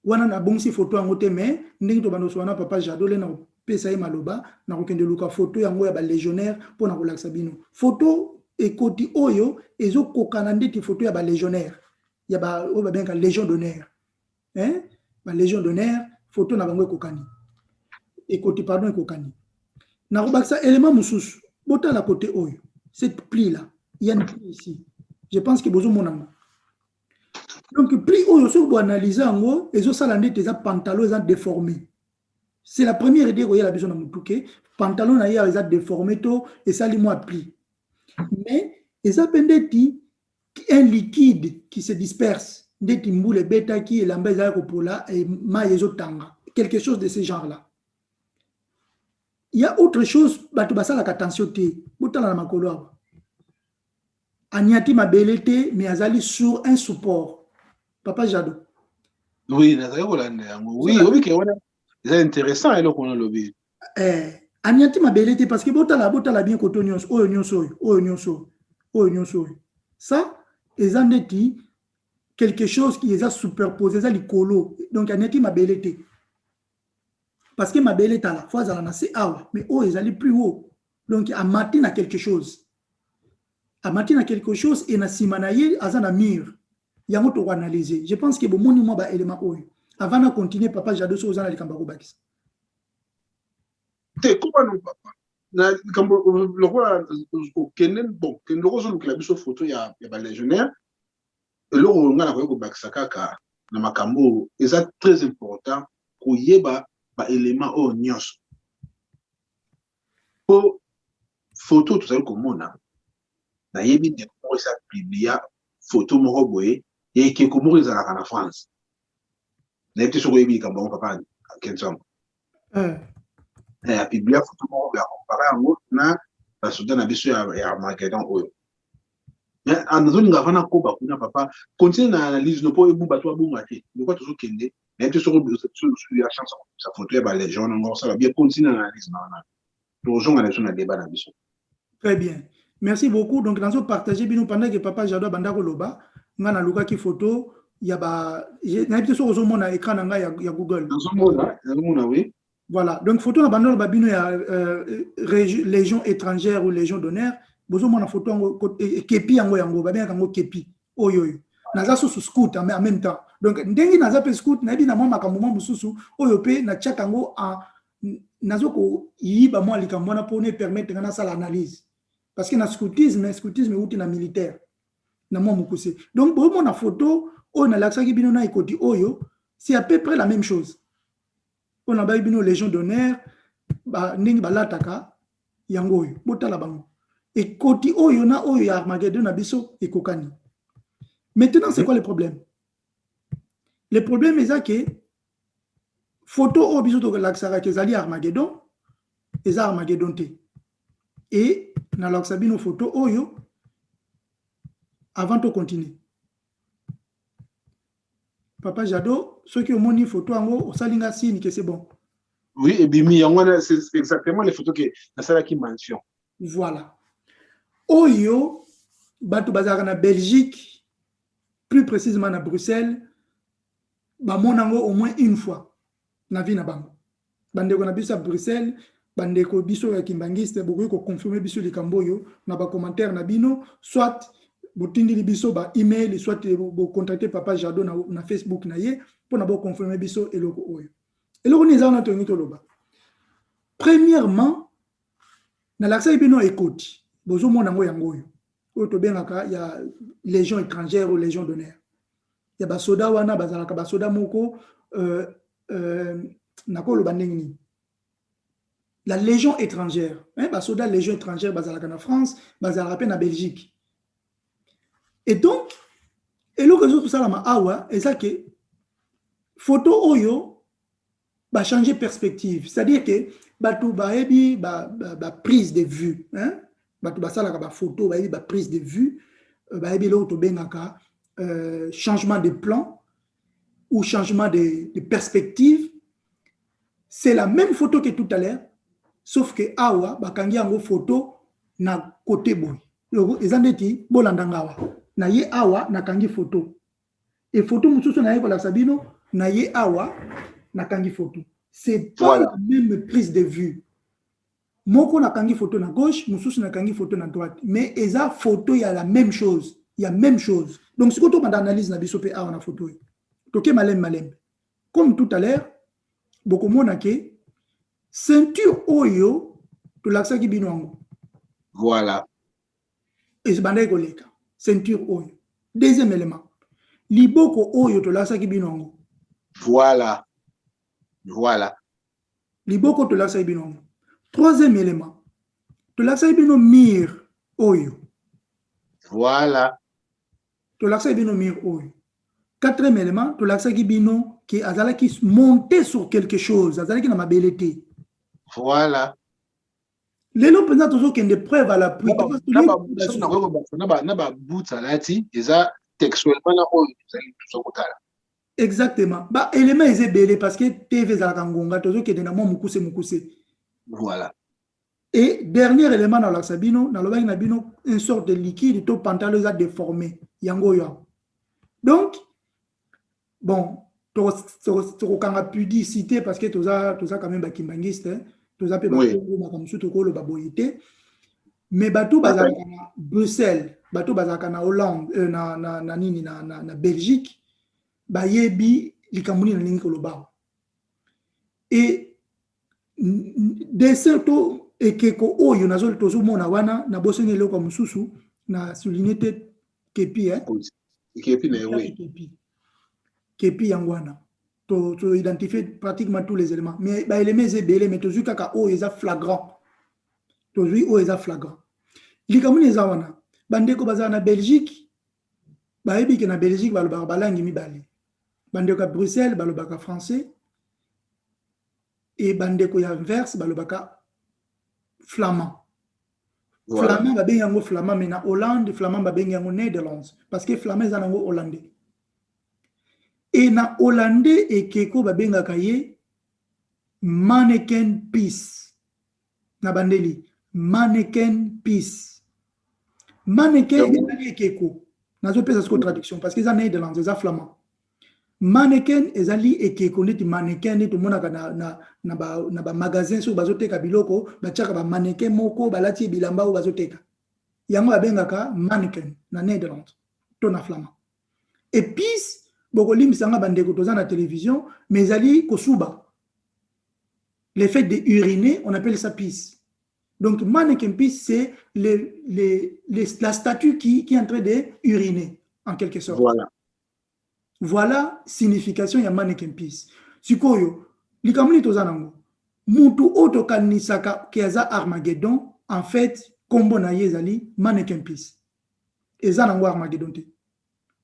Wana na bongsi photo yango te mais ndenge to bando swana papa Jado le na pesa ye maloba na kokende luka photo yango ya légionnaire pona kolakisa bino. Photo ekoti oyo ezokokana ndeti photo ya légionnaire. Ya oyo babenga légion d'honneur. Hein? Légion d'honneur, photo na bango ekokani. Ekoti pardon ekokani. Na robaksa élément mususu bota la côté oyo cette pli là il y a une pli ici je pense que besoin mon ami donc pli oyo so bo analyser ngo ezo sala ndete za pantalon za déformé c'est la première idée ko yela besoin na mutuke pantalon na ya za déformé to et ça li moi pli mais eza pendeti un liquide qui se disperse ndeti mbule beta qui elamba za ko pola et ma yezo tanga quelque chose de ce genre là. Il y a autre chose, attention te, botala na makolo. Aniati mabelete, mais azali sur un support. Papa Jado. Oui, oui, c'est intéressant et là qu'on a lobby. Aniati mabelete parce que botala bien koto nyonso, oyo nyonso. Ça, ezandeti quelque chose qui est superposé, ça likolo. Donc aniati mabelete. Parce que ma belle est à la fois à la awa, mais oh, ils allaient plus haut. Donc, à matin à quelque chose. À matin à quelque chose, et na simanaye, à un mur. Il y a un autre analyser. Je pense que bon, mon numéro est élément haut. Avant de continuer, papa, j'ai 2 ans à l'Ikambaro Bakis. Comment nous, papa? Le roi, bon, que nous avons la photo, il y a des légionnaires. Et là, on a la Bakisakaka, na Makambo, et c'est très important. koyeba ba élément o nyonso po photo tozali komona na yebi de ko sa publia photo moko boye et ke ko moko ezalaka na France na yebi soko yebi kambo papa kensambo a publia photo moko ya compara yango na ba soda na biso ya Armageddon oyo anazolinga fana koba kuna papa continue na analyse no po ebu bato abunga te pourquoi toujours kende na yebi soko ya chance sa photo ya ba légion ngo ça va bien continue na analyse na toujours on a débat na biso. Très bien. Merci beaucoup. Donc, dans ce partager, nous pendant que papa Jado Bandako Loba, on a luka qui photo, il y a ba, il y a sur mon écran il y a Google. Dans ce monde, oui. Voilà. Donc, photo na bandako babino il y a légion étrangère ou légion d'honneur. Bozo mon photo kepi yango yango, ba bien yango kepi. Oyo. Naza sous scout en même temps. Donc, ndengi naza pe scout, na bi na mama kamuma mususu, oyo pe na tchakango en nazoko yiba moi likambona pour ne permettre na ça l'analyse. Parce que na scoutisme outi na militaire na moi mukuse. Donc pour mon photo on a l'accès qui bino na ikoti oyo, c'est à peu près la même chose. On a ba bino légion d'honneur ba ndingi balataka yango oyo botala bango. Et koti oyo na oyo ya Armageddon na biso ekokani. Maintenant c'est quoi le problème? Le problème est que photo oyo biso to l'accès que zali Armageddon et Armageddon te. Et na l'accès photo oyo avant de continuer. Papa Jado, ceux qui ont mon photo en haut, au salinga signe que c'est bon. Oui, et bimi, c'est exactement les photos que la salle qui mentionne. Voilà. Oyo, batou bazar na Belgique, plus précisément à Bruxelles, ba mon au moins une fois na vie na bango. Bande ko na biso à Bruxelles, bande ko biso ya kimbangiste, beaucoup ko confirmer biso likamboyo na ba commentaire na bino, soit botindi li biso ba email, soit bo contacter papa Jado na Facebook na ye pour na bo confirmer biso eloko oyo. Eloko ni za na tongi to loba. Premièrement, na l'accès bino ekoti, bozo mona ngo yango oyo. Oyo to bengaka ya légion étrangère ou légion d'honneur. Ya ba soda wana bazalaka ba soda moko nakolo bandengni. La légion étrangère, ba soda légion étrangère bazalaka na France, bazalaka na Belgique. Et donc, et le réseau tout ça la awa, et ça que photo oyo va changer perspective, c'est-à-dire que batou ba ebi ba prise de vue, hein, batou ba sala ka ba photo ba ebi ba prise de vue, ba ebi lo to bengaka changement de plan ou changement de perspective. C'est la même photo que tout à l'heure, sauf que awa ba kangi yango photo na côté boy. Les andeti bolandangawa. Na ye awa na kangi photo. Et photo mususu na ye kola sabino na ye awa na kangi photo. C'est pas la même prise de vue. Moko na kangi photo na gauche, mususu na kangi photo na droite. Mais eza photo il y a la même chose. Il y a même chose. Donc si on analyse na biso pe awa na photo. Toke malem. Comme tout à l'heure, beaucoup mona ke ceinture oyo to laksa ki bino. Voilà. Et c'est bandai koleka. Ceinture oyo. Deuxième élément. Liboko oyo to laksa ki bino. Voilà. Liboko to laksa ki bino. Troisième élément. To laksa ki bino mir oyo. Voilà. To laksa ki bino mir oyo. Quatrième élément, to laksa ki bino qui azala qui monter sur quelque chose, azala qui na mabelete. Voilà. Les gens pensent toujours qu'il y a des preuves à l'appui. Exactement. Bah, élément est belé parce que TV Zalakangonga, toujours qui est dans mon mukuse. Voilà. Et dernier élément dans la sabino, dans le nabino, une sorte de liquide, tout pantalon a déformé. Yango ya. Donc, bon, tu as pu dire citer parce que tu as quand même bakimbangiste, tu as pu dire mais bateau bazaka na Bruxelles, bateau bazaka na Hollande, na Belgique, ba yebi likamuni na ningi koloba. Et dessin to ekeko oyo nazol tozo mona wana na bosenge loko mususu na souligner kepi kepi na oui. Kepi yangwana. tu identifies pratiquement tous les éléments. Mais les éléments, c'est belé, mais tu kaka o est flagrant. Tu o est flagrant. Likamuni ezawana. Bandeko bazana Belgique. Baebi que na Belgique balobaka langue mibale. Bandeko à Bruxelles balobaka français. Et bandeko ya Anvers balobaka flamand. Voilà. Flamand ba bengi yango flamand, mais na Hollande flamand ba bengi yango Netherlands parce que flamand eza nango hollandais. Et na hollandais et keko ba benga kaye mannequin peace. Na bandeli mannequin peace. Mannequin et keko. Nazo pesa sko traduction parce que eza Netherlands eza flamand. Mannequin ezali ekeko neti mannequin neti monaka na ba magasin so bazoteka biloko batiaka ba mannequin moko balati bilamba o bazoteka yango abengaka mannequin na Netherlands to na flamand. Et puis bokolimisa bandeko toza na télévision mais ezali kosuba le fait de uriner on appelle ça pisse. Donc mannequin pisse c'est la statue qui est en train de uriner en quelque sorte. Voilà signification ya mannequin peace. Sikoyo, likamuni tozanango. Mutu oto kanisaka kiaza Armageddon, en fait, kombo na yezali mannequin peace. Ezanango Armageddon te.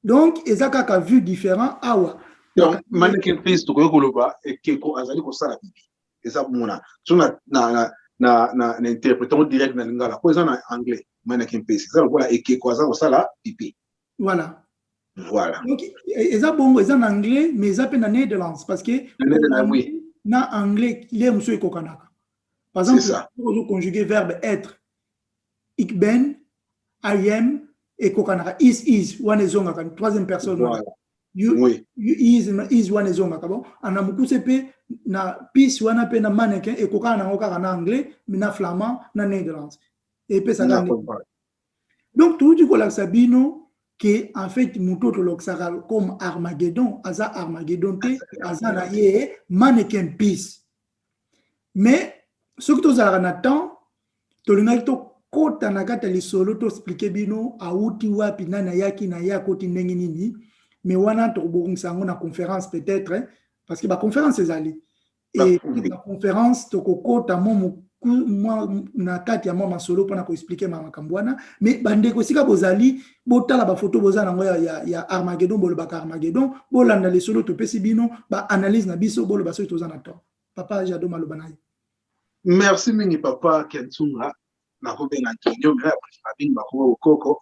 Donc, ezaka ka vu différent awa. Donc, mannequin peace to koloba et keko azali ko sala bibi. Eza mona. So na interprétation direct na lingala. Ko ezana anglais mannequin peace. Eza ko la ekeko azali ko sala pipi. Voilà. Voilà. Donc, ils ont en anglais, mais ils ont en Netherlands parce que dans anglais, les monsieur est kokanaka. Par exemple, pour conjuguer verbe être, ik ben, I am, et kokanaka. Is, one is zonga, troisième personne. Voilà. You is one is zonga. Bon, en amuku sepe na peace wana pe na mannequin et kokana oka na anglais, mais na flamand, na Netherlands. Et pe ça donc tout du coup là sabino que en fait muto toloksaka comme Armageddon aza Armageddon te aza na ye mannequin peace mais ce que tu as na temps tolingaki to kota na kata lisolo to expliquer bino auti wapi na yaki na ya koti ndenge nini mais wana to bongisa ngo na conférence peut-être parce que ba conférence ezali et la conférence to kokota mo moi na kati ya moi masolo pona ko expliquer makambo mais bandeko sika bozali botala ba photo bozana ngo ya Armageddon bolobaka Armageddon bolanda les solo to pesi bino ba analyse na biso boloba so tozana to papa Jado maloba nayi. Merci mingi papa Kentunga na ko benga kinyo mais après bin ba ko koko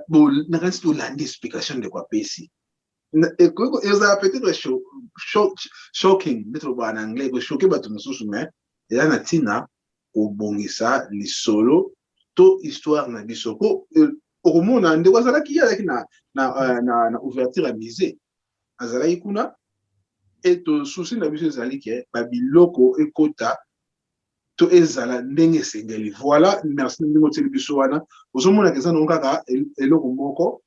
bon na reste l'andi explication de quoi pesi et koko eza peut-être shocking mettre ba en anglais ko choquer ba tout sous mais et là natina au bongisa li solo to histoire na bisoko au monde ande wazala ki ya na ouverture à musée azala ikuna et to souci na biso zali ki ba biloko ekota to ezala ndenge sengeli voilà merci ndingo tseli biso wana ozomona keza no kaka eloko moko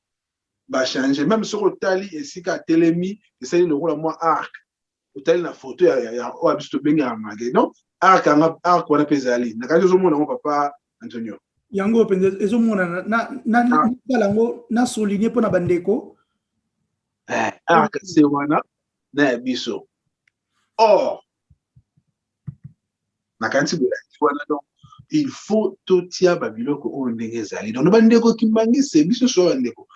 ba changer même sur tali esika telemi esali lokola moi arc otali na photo ya o abisto benga Armageddon arc wana pezali nakali ozomona ngo papa Antonio yango penze ezomona na lango na souligner pona bandeko arc c'est wana na biso or nakanti wana donc il faut to tia babiloko o ndenge ezali donc bandeko kimbangise biso so bandeko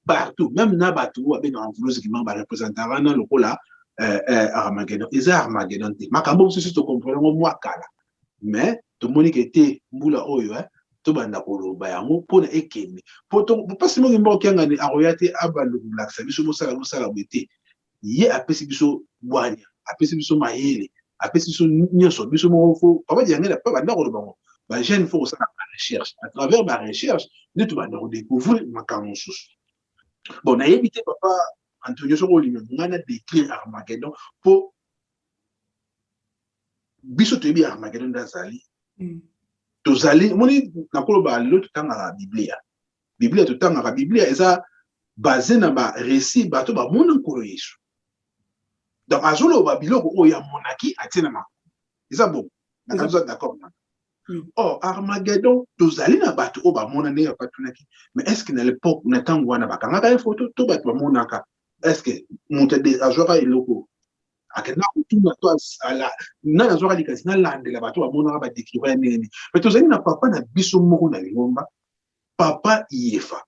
partout même na batu wa beno enveloppe qui m'a représenté na lokola Armageddon eza Armageddon te makambo mosusu to comprendre moi kala mais to moni que te mbula oyo to banda koloba yango pona ekende poto pas mo ngimba okanga ni aroyate abalo relaxa biso mosala bete ye apesi biso bwanya apesi biso mayele apesi biso nyonso biso mo fo papa diangela pa banda koloba ngo ba jeune faut ça la recherche à travers ma recherche ne to banda redécouvrir makambo mosusu bon na éviter papa Antonio Sogolino ngana décrire Armageddon pour biso to bi Armageddon d'azali tozali moni nakolo ba l'autre tanga la Biblia to tanga la Biblia eza basé na ba récit bato ba mona nkolo Yesu donc azolo ba biloko o ya monaki atina ma eza bon d'accord oh Armageddon tozali na bato o ba mona ne pa tunaki mais est-ce que na l'époque na tango wana bakanga ka photo to bato ba monaka est-ce que monte de azora eloko akenda kutuna to ala na nazoka likasi na landela bato bamona ba décrire nini mais tozali na papa na biso moko na lingomba papa Yefa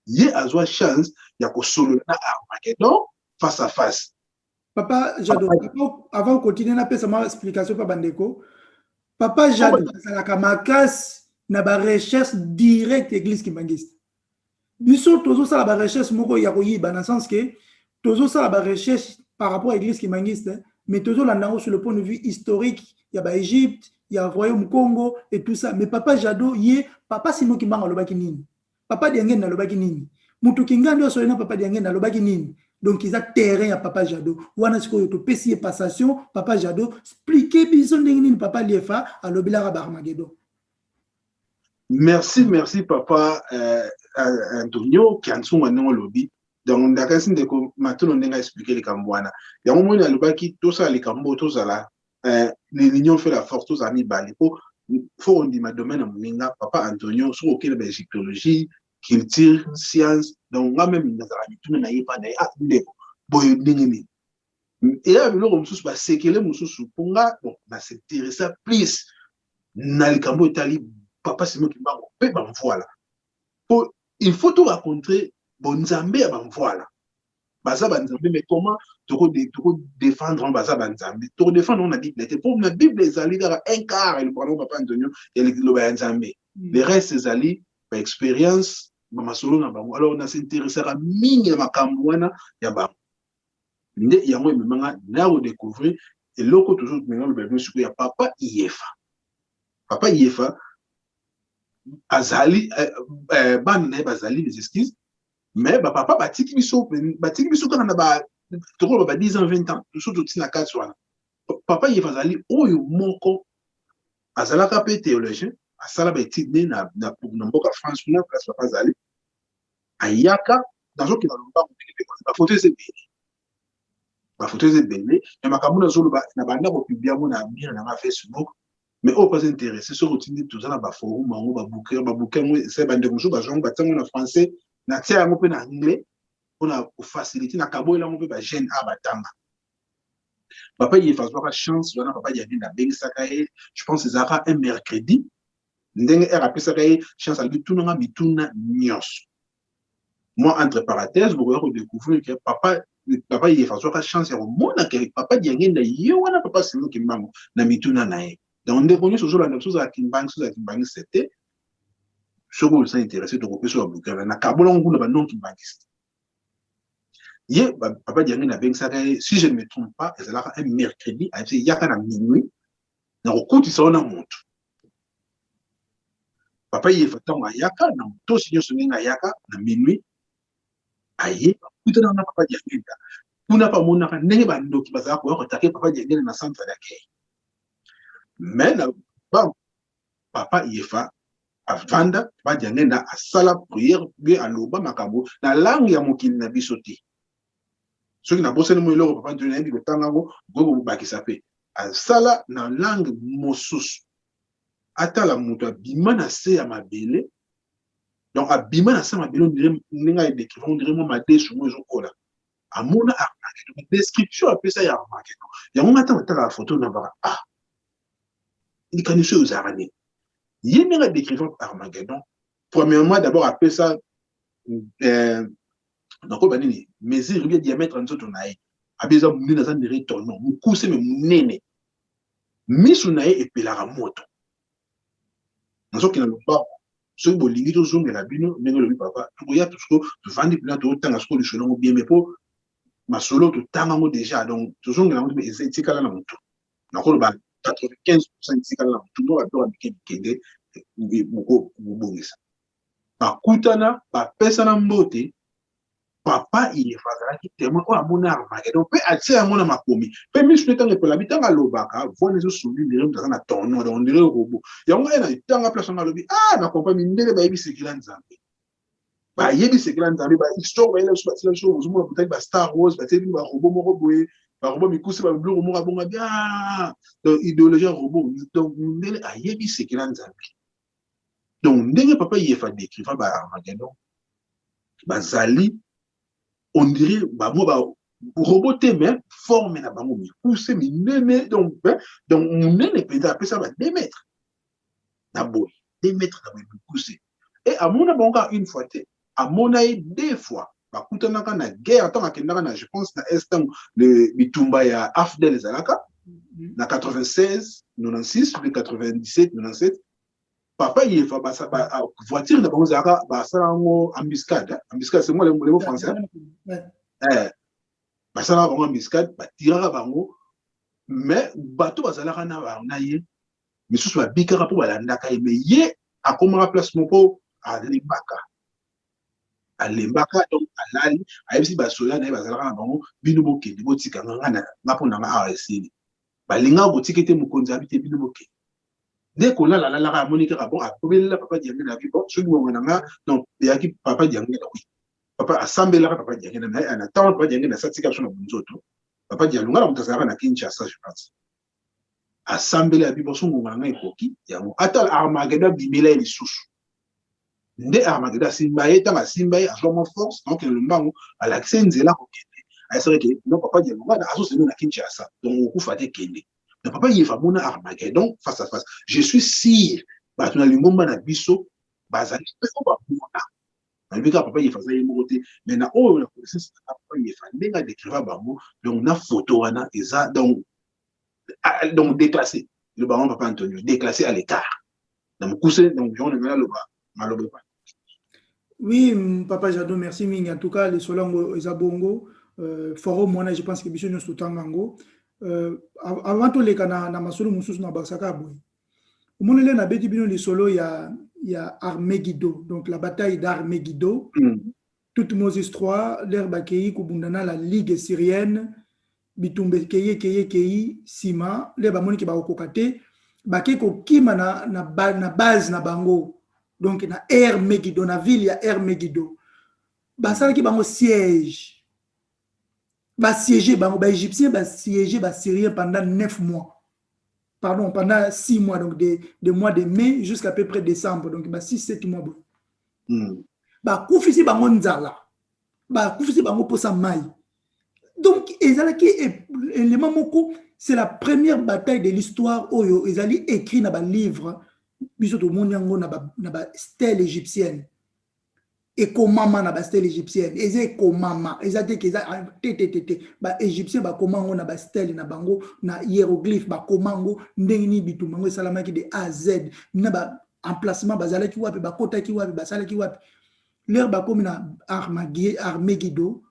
ye azwa chance ya kosolola na Armageddon face à face. Papa Jado, avant de continuer, on a fait ma explication par Bandeko. Papa Jado, c'est la kamakas na ba recherche directe église kimbangiste. Biso tozo ça la recherche moko ya koyiba dans le sens que tozo ça la recherche par rapport à l'église kimbangiste, mais tozo la nango sur le point de vue historique, il y a ba Égypte, il y a royaume Congo et tout ça. Mais Papa Jado ye papa simo kimbanga lobaki nini? Papa Diangen na lobaki nini? Mutu kingando so na Papa Diangen na lobaki nini? Donc ils ont terrain à Papa Jado. Ou on a ce qu'on a payé passation, Papa Jado, expliquer bison d'ingénieur Papa Liefa à l'obila Armageddon. Merci Papa Antonio qui a son nom au lobby. Donc d'accord c'est que maintenant on a expliqué les Cambouana. Il y a un moment où le baki tout ça les Cambo tout ça là, l'union fait la force tous amis bali. Faut on dit ma domaine à Papa Antonio sur auquel la égyptologie culture, science, donc moi même dans la tout n'a pas d'ailleurs boy dingini. Et là le comme sous c'est que les musus pour bon bah s'intéresser plus dans le Cambo Italie papa c'est moi qui m'a coupé ben voilà. Il faut tout raconter bon Zambé ben voilà. Baza banzambe mais comment tu défendre en baza banzambe tu défendre on a Bible pour la Bible les alliés un quart le pardon papa Antonio et le banzambe les restes les alliés par expérience alors on a s'intéressé à mingi makambo wana ya ba nde yango memanga na redécouvrir et loko toujours maintenant le bébé sur ya papa Yefa azali ban ne bazali les esquisses mais papa batiki biso kana ba toko ba 10 ans 20 ans tout surtout tina 4 wana papa Yefa azali oyo moko azalaka pe théologien asala ba étude na mboka France na place papa azali ayaka dans qui na lomba ba photo c'est belle et makamuna zolo ba na banda ko publier mo na bien na Facebook mais au pas intéressé sur routine tout ça na ba forum mango ba bouquin mo c'est bande musu ba jongo ba tango na français na tia mo pe na anglais on a facilité na kabo ela mo pe ba jeune a batanga papa il fait pas chance on a papa il y a na bengi sakaye je pense c'est ça un mercredi ndenge RAP sakaye chance à lui tout na mituna nyos. Moi, entre parenthèses, vous pouvez redécouvrir que papa il fait pas chance à mon que papa dit rien d'ailleurs, papa c'est nous qui m'avons na mituna nae. Donc on déconne sur la chose à Kimbang, c'était sur où ça intéressé de couper sur la boucle. Na kabolon goût na non Kimbangiste. Hier, papa dit rien na ben ça si je ne me trompe pas, c'est là un mercredi à yaka na minuit. Na okuti ça on a monte. Papa il fait tant à yaka na to signo songa yaka na minuit. Aye, tout na papa diangenda. Kuna pa mona ka ndenge ba ndoki baza ko attaquer papa diangenda na centre d'accueil. Mais na ba papa Yefa avanda papa diangenda a sala prière bien aloba makambo na langue ya mokili na bisoti. Ce qui na bosé mo lelo papa Antonio bi kotango go bakisa pe. A sala na langue mosusu. Ata la muto bima na se ya mabele. Donc, abima na sama bilo ninga décrire on dirait moi ma déchu moi jokola amona Armageddon description appelle ça Armageddon ya on attend la photo na ba il connaît ce aux arané il ninga décrire Armageddon premièrement d'abord appelle ça donc ba nini mesure bien diamètre en tout nae abeza muna za ndire tono mukuse me munene misunae epelaka moto nazoki na lomba ce bolingi to zonge la bino ndenge lobi papa to ya tout to vandi plan to tanga sko lisholongo bien mais po masolo to tanga ngo déjà donc to zonge la ngo etikala na mutu na ko ba 95% etikala na mutu no ba to kende buko bubongisa ba kutana ba pesa na mbote papa il est fazalaki tellement ko amona Armageddon pe atia amona makomi pe misu tanga pe la bitanga lobaka vone zo soubi ndire mutana tono donc ndire robot yango ena tanga place na lobi na compagnie ndele ba yebisi kila nzambe ba yebisi kila nzambe ba histoire ba ile so batila so mo butaki ba Star Wars ba teli ba robot moko boye ba robot mikuse ba bleu moko bonga bien donc idéologie robot donc ndele ayebisi kila nzambe donc ndenge papa Yefa décrire ba Armageddon bazali on dirait bah moi bah roboté mais forme na bango mi pousser mi nene donc mon nene peut appeler ça 2 mètres na boy 2 mètres na boy pousser et à mon abonga une fois à mon aïe 2 fois ba kutana na guerre tant akendaka na je pense na instant le bitumba ya Afdel Zalaka na 96 96 puis 97 97 papa il fa ba voiture na bango Zalaka ba salango embuscade c'est moi le mot français basala bango embuscade batiraka bango mais bato bazalaka na bana ye misusu babikaka mpo balandaka ye mais ye akomaka place moko alembaka donc alali ayebisi basoda na ye bazalaka na bango bino bokende botika nga mpo na nga awa esili balingaka kotika ete mokonzi abi te bino bokende nde kolala alalaka amoni kaka bon akobelela papa diange na bi bon soki bongo na nga donc eyaki papa diange na wi papa asambelaka papa diange na ye anatanga papa diange na satika biso na bonzoto papa diange nga na moto azalaka na Kinshasa je pense asambele ya bibo songo nga ekoki yango ata Armageddon bimela lisusu nde Armageddon simba ye tanga simba ye azwa mo force donc le mbango alakise nzela kokende ayesaka ke non papa diange nga azoselo na Kinshasa donc okufa te kende na papa yefa mona Armageddon face à face je suis sûr bato na lingomba na biso bazali pe ko bamona na papa yefa za ye moko te mais na oyo na connaissance na papa yefa ndenga décriva bango donc na photo wana eza donc déclassé le baron papa Antonio déclassé à l'écart donc cousin donc on est là le malobe. Oui papa Jado merci mingi en tout cas les solongo ezabongo foro mona je pense que biso nyonso tangango avant to leka na masolo mususu na basaka boy omonele na beti bino les solo ya Armageddon donc la bataille d'Armageddon toute Moses 3 l'air bakei kubundana la ligue syrienne bitumbe keye sima le bamoni ke bakokate bakeko kima na base na bango donc na Armageddon na ville ya Armageddon basala ki bango siège ba siéger bango ba égyptien ba siéger ba syrien pendant 9 mois pardon pendant 6 mois donc de mois de mai jusqu'à peu près décembre donc ba 6-7 mois ba kufisi bango nzala ba kufisi bango posa mai. Donc, l'élément moko, c'est la première bataille de l'histoire où ils allaient écrire dans un livre, dans la stèle égyptienne. Et comment dans la stèle égyptienne. Ils étaient comment. Ils étaient les Égyptiens, comment on a la stèle, na hiéroglyphe, comment ndengini bitumango salamaki de A à Z. Na emplacement bazala ki wapi, kota ki wapi, basala ki wapi. Leur bakomi na Armageddon.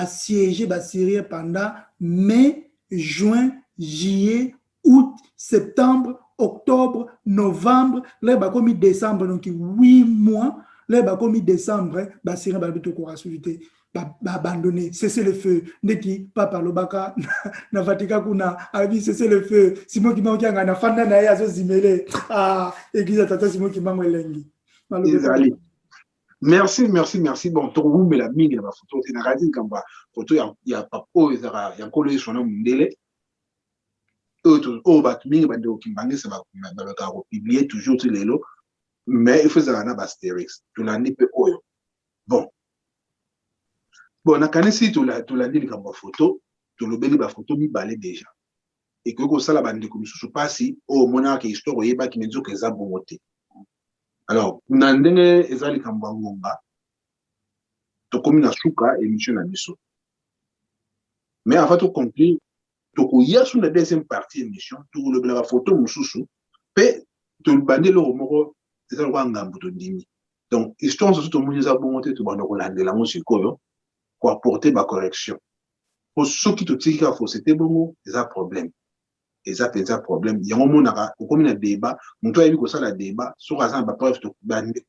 Siéger Syrie pendant mai, juin, juillet, août, septembre, octobre, novembre, là bakomi décembre donc 8 mois, là bakomi décembre, Syrie ba bitu ko rasulité, abandonner, cesser le feu, neki papa lobaka na Vatican kuna abi cesser le feu, Simon Kimbangu na fanda na ya zo zimele église tata Simon Kimbangu elengi. Merci. Bon, tout le monde met la mingue dans la photo. C'est une photo, il y a pas il y a un collègue sur le monde. Ça va publier toujours tous les lots. Mais il faut ça un astérix. Tout l'année peut bon. Bon, na kanesi tout l'année comme photo, tout le beli ba photo mi balé déjà. Et que ça la bande comme sous passi au monarque histoire yeba qui me dit que ça bonté. Alors, nandenge ezali kambangomba to komi na suka émission na biso. Mais avant de conclure, to ko yasu na deuxième partie émission, to le bla photo mususu pe to bandelo moko ezali kwa ngambo to ndimi. Donc, histoire surtout to muza bonté to bando ko landela mo sikoyo ko apporter ba correction. Pour ceux qui te tirent à faux, c'était bon, ils ont problème. Ils ont problème. Il y a un moment où on a un débat, on doit éviter ça, le débat, sur la zone, preuve de banner,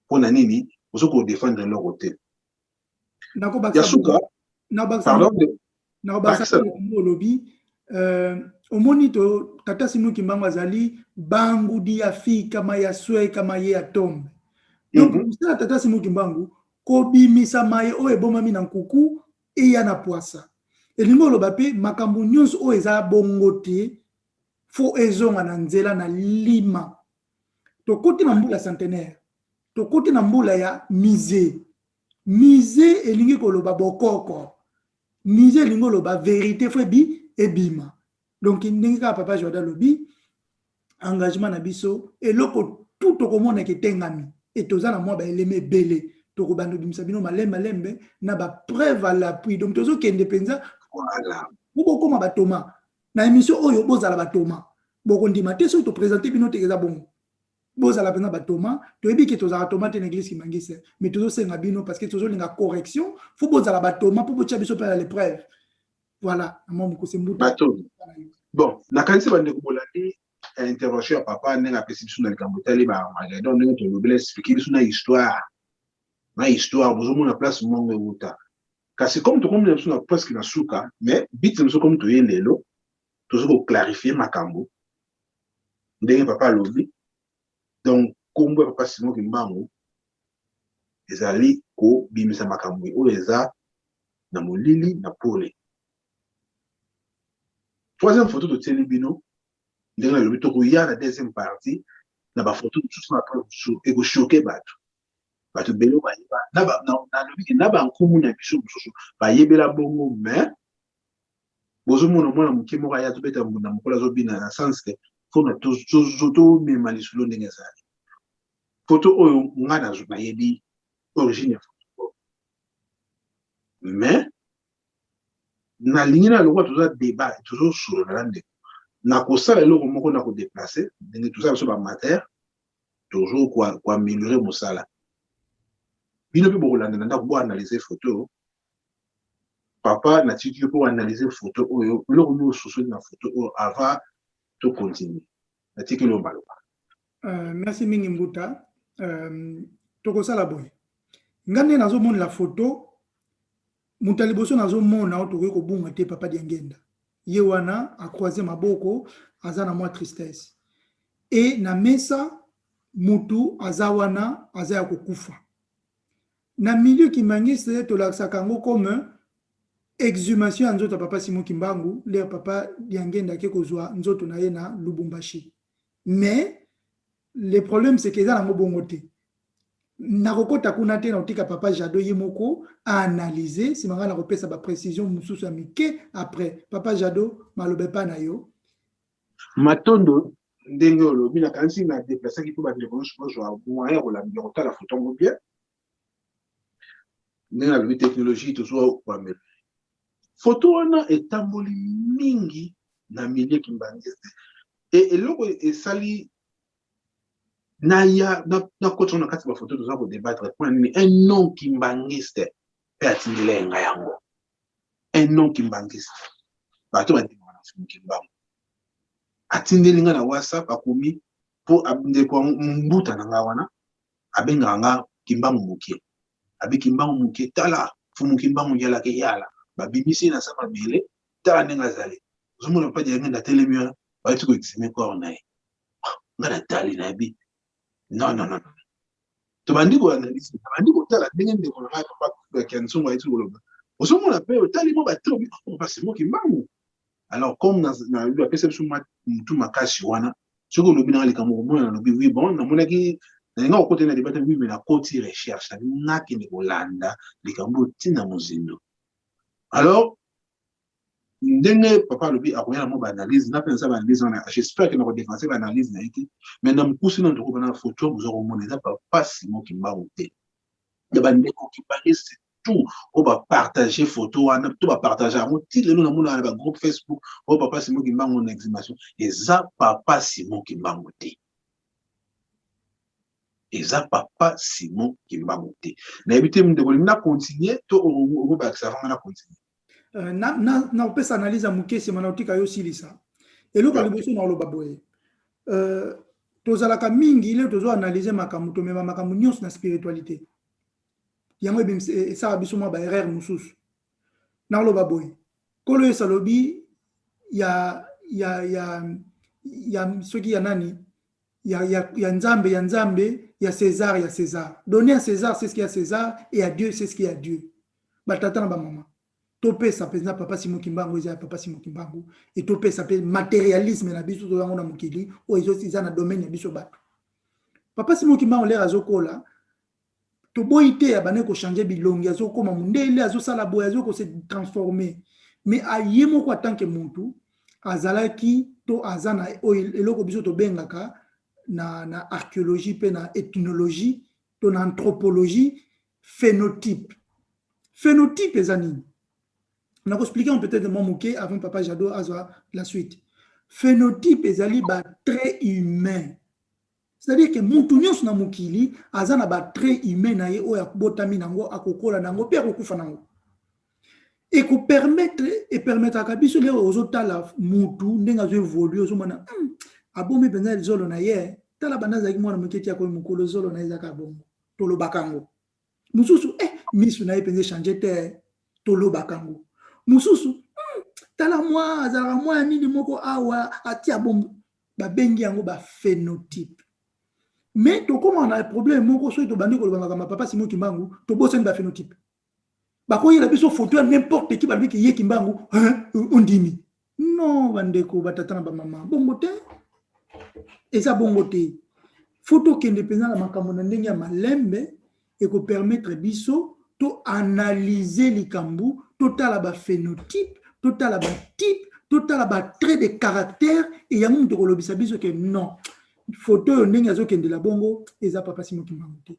pour Nanini, pour ceux qui défendent leur côté. Yasuka, pardon, lobby, au monito, Tata Simon Kimbangu azali, bangu di afi kama ya swe kama ye atombe. Donc, ça, Tata Simon Kimbangu, kobi misa maye o ebomami na nkuku e ya na poisa. Et limolo bape makambu nyonso o eza bongote fo ezonga na nzela na lima. To koti na mbula centenaire, to koti na mbula ya musée. Musée elingi koloba bokoko. Musée elingi koloba vérité fo bi ebima. Donc ndenge ka papa Jordan lobi engagement na biso eloko tout okomona ke tengami et toza na mwa ba eleme belé toko bando bimisa bino malembe na ba preuve à l'appui. Donc tozo kende penza Voilà. Vous koma ba Thomas na émission oyo bozala ba Thomas. Boko ndima te so to présenter bino te eza bon. Bozala penza ba Thomas, to ebi ke tozala Thomas te na église ki mangise, mais tozo senga bino parce que tozo linga correction, faut bozala ba Thomas pour botia biso pa l'épreuve. Voilà, mon ko sembuta. Bon, na kanisi bande ko bolandi intervention ya papa nenga pesi biso na likambo tali ba magado ndenge to lobela expliquer biso na histoire. Na histoire bozomo na place mongo wuta. Kasi comme to comme biso na presque na suka, mais bit biso comme to yelelo, tozo ko clarifier makambo. Ndenge papa lobi. Donc kombo papa Simon Kimbangu ezali ko bimisa makambo oyo eza na molili na pole. Troisième photo de Télébino, dans le il y a la deuxième partie, na ba photo tout ça et go choquer bato. Bato belo ba na ba na ba nkumu na biso mususu ba yebela bongo mais bozo mona mona mukimo ka ya to beta na mukola zo bina na sens que faut na to me malisulo ndenge zali. Photo oyo ngana zo na yebi origine photo. Mais na ligne na lokwa toza débat toujours sur le rende na kosala eloko moko na ko déplacer ndenge tout ça sur ba matière toujours quoi améliorer mosala bino pe bokolanda na ndako bo analyser photo papa na tiki pour analyser photo oyo eloko no soso na photo oyo avant to continuer na tiki lo baloba. Merci mingi Mbuta. Tokosala boy ngane nazo mona la photo Mutaliboso nazo mona otokoki kobunga te papa Diangenda. Ye wana a croisé maboko aza na mwa tristesse. Et na mesa mutu aza wana aza ya kokufa. Na milieu ki mangise tolakisaka ngo comme exhumation ya nzoto papa Simon Kimbangu, le papa Diangenda ke kozwa nzoto na ye na Lubumbashi. Mais le problème c'est que eza na mobongo te. Nakokota kuna te na otika papa Jado yemoko a analysé si manga na kopesa ba précision mususu ya mike après papa Jado malobe pa na yo Matondo ndenge olobi na kanisi na déplacer ki po ba téléphone je wa moyen ko la mbirota la photo ngo bien ndenge na technologie to so kwa mel photo wana etamboli mingi na milieu kimbangiste et eloko esali na koto na kati ba photo toza ko débattre point ni un nom kimbangiste pe atindile nga yango un nom kimbangiste bato ba ndima na Simon Kimbangu atindile nga na WhatsApp akomi po abinde ko mbuta na nga wana abenga nga Kimbangu muke abi Kimbangu muke tala fumu Kimbangu yala ke yala ba bimisi na sama bele tala nenga zali zomona pa dia ngenda telemia ba tuko exime ko na ye ngana tali na bi non. To bandiko analyse, bandiko tala ndenge ndeko na papa Kenson wa itu loba. Osomo na pe tali mo ba tobi papa Simon Kimbangu. Alors comme na lui a perception mutu makashi wana, soko lobi na likambo mo na lobi oui bon na monaki na nga okote na débat oui mais na côté recherche na ki ne kolanda likambo tina mozindo. Alors ndenge papa lobi akoya mo ba analyse na pensa ba analyse na j'espère que na ko défenser ba analyse na été mais na mkusi na ndoko na photo vous aurez monné papa Simon Kimbangu te ya ba ndeko ki parler c'est tout on va partager photo wana tout va partager mon titre nous na mona na ba groupe Facebook o papa Simon Kimbangu en exhumation et ça papa Simon Kimbangu te et ça papa Simon Kimbangu te na ebité ndeko na continuer to o ba ça va na continuer na opesa analyse ya mukesi mana otika yo silisa eloko liboso na oloba boye tozalaka mingi ile tozo analyser makambo tomema makambo nyonso na spiritualité yango esala biso mwa ba erreur mosusu na oloba boye kolo esalobi ya soki ya nani ya nzambe ya César donner à César c'est ce qu'il y a César et à Dieu c'est ce qu'il y a Dieu batata na ba mama topé ça pesa papa Simon Kimbangu eza papa Simon Kimbangu et topé ça pesa matérialisme na biso to yango na mokili o ezo siza na domaine ya biso bato papa Simon Kimbangu le azokola to boité ya bane ko changer bilongi azo koma mundele azo sala boya azo ko se transformer mais ayemo ko tant que muntu azalaki to azana eloko biso to bengaka na archéologie pe na ethnologie to na anthropologie phénotype ezani on a expliqué peut-être moi moké avant papa Jado azwa la suite phénotype ezali ba trait humain. C'est-à-dire que muntu nyonso na mokili azana ba trait humain na ye oya botami nango akokola nango pe akokufa nango. Et ko permettre à biso le ozotala mutu ndenga zo évoluer ozomana abomi benza zolo na ye tala banaza ki mwana moketi ya ko mukolo zolo na ezaka bongo tolo bakango mususu misu na ye penze changer te tolo bakango mususu tala moi azala moi nini moko awa atia bombo ba bengi yango ba phénotype. Mais to comment on a un problème moko so to bandi ko lobanga ma papa Simon Kimbangu to bosen ba phénotype. Ba ko yela biso photo n'importe qui ba lui ki ye Kimbangu on dimi. Non bandeko batatana ba mama bongo te. Eza bongo te. Photo qui indépendant la makambo na ndenge ya malembe et ko permettre biso to analyser likambu total ba phénotype, total ba type, total ba trait de caractère et ya mu to ko lobisa biso que non. Photo ndenge azokende la bongo eza papa Simon Kimbangu te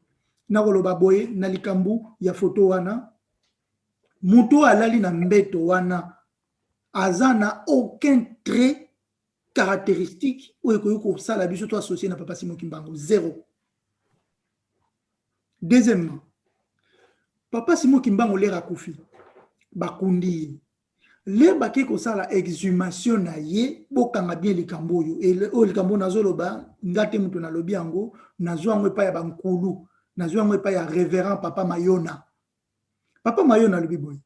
na koloba boye na likambu ya photo wana muto alali na mbeto wana azana aucun trait caractéristique ou ekoyiko sala biso to associé na papa Simon Kimbangu zéro. Deuxièmement, papa Simon Kimbangu lera kufi bakundi le baki ko sala exhumation na ye bokanga bien likambo yo et o likambo nazoloba ngate mutu na lobi yango nazwa ngwe pa ya bankulu nazwa ngwe pa ya révérend papa Mayona lobi boy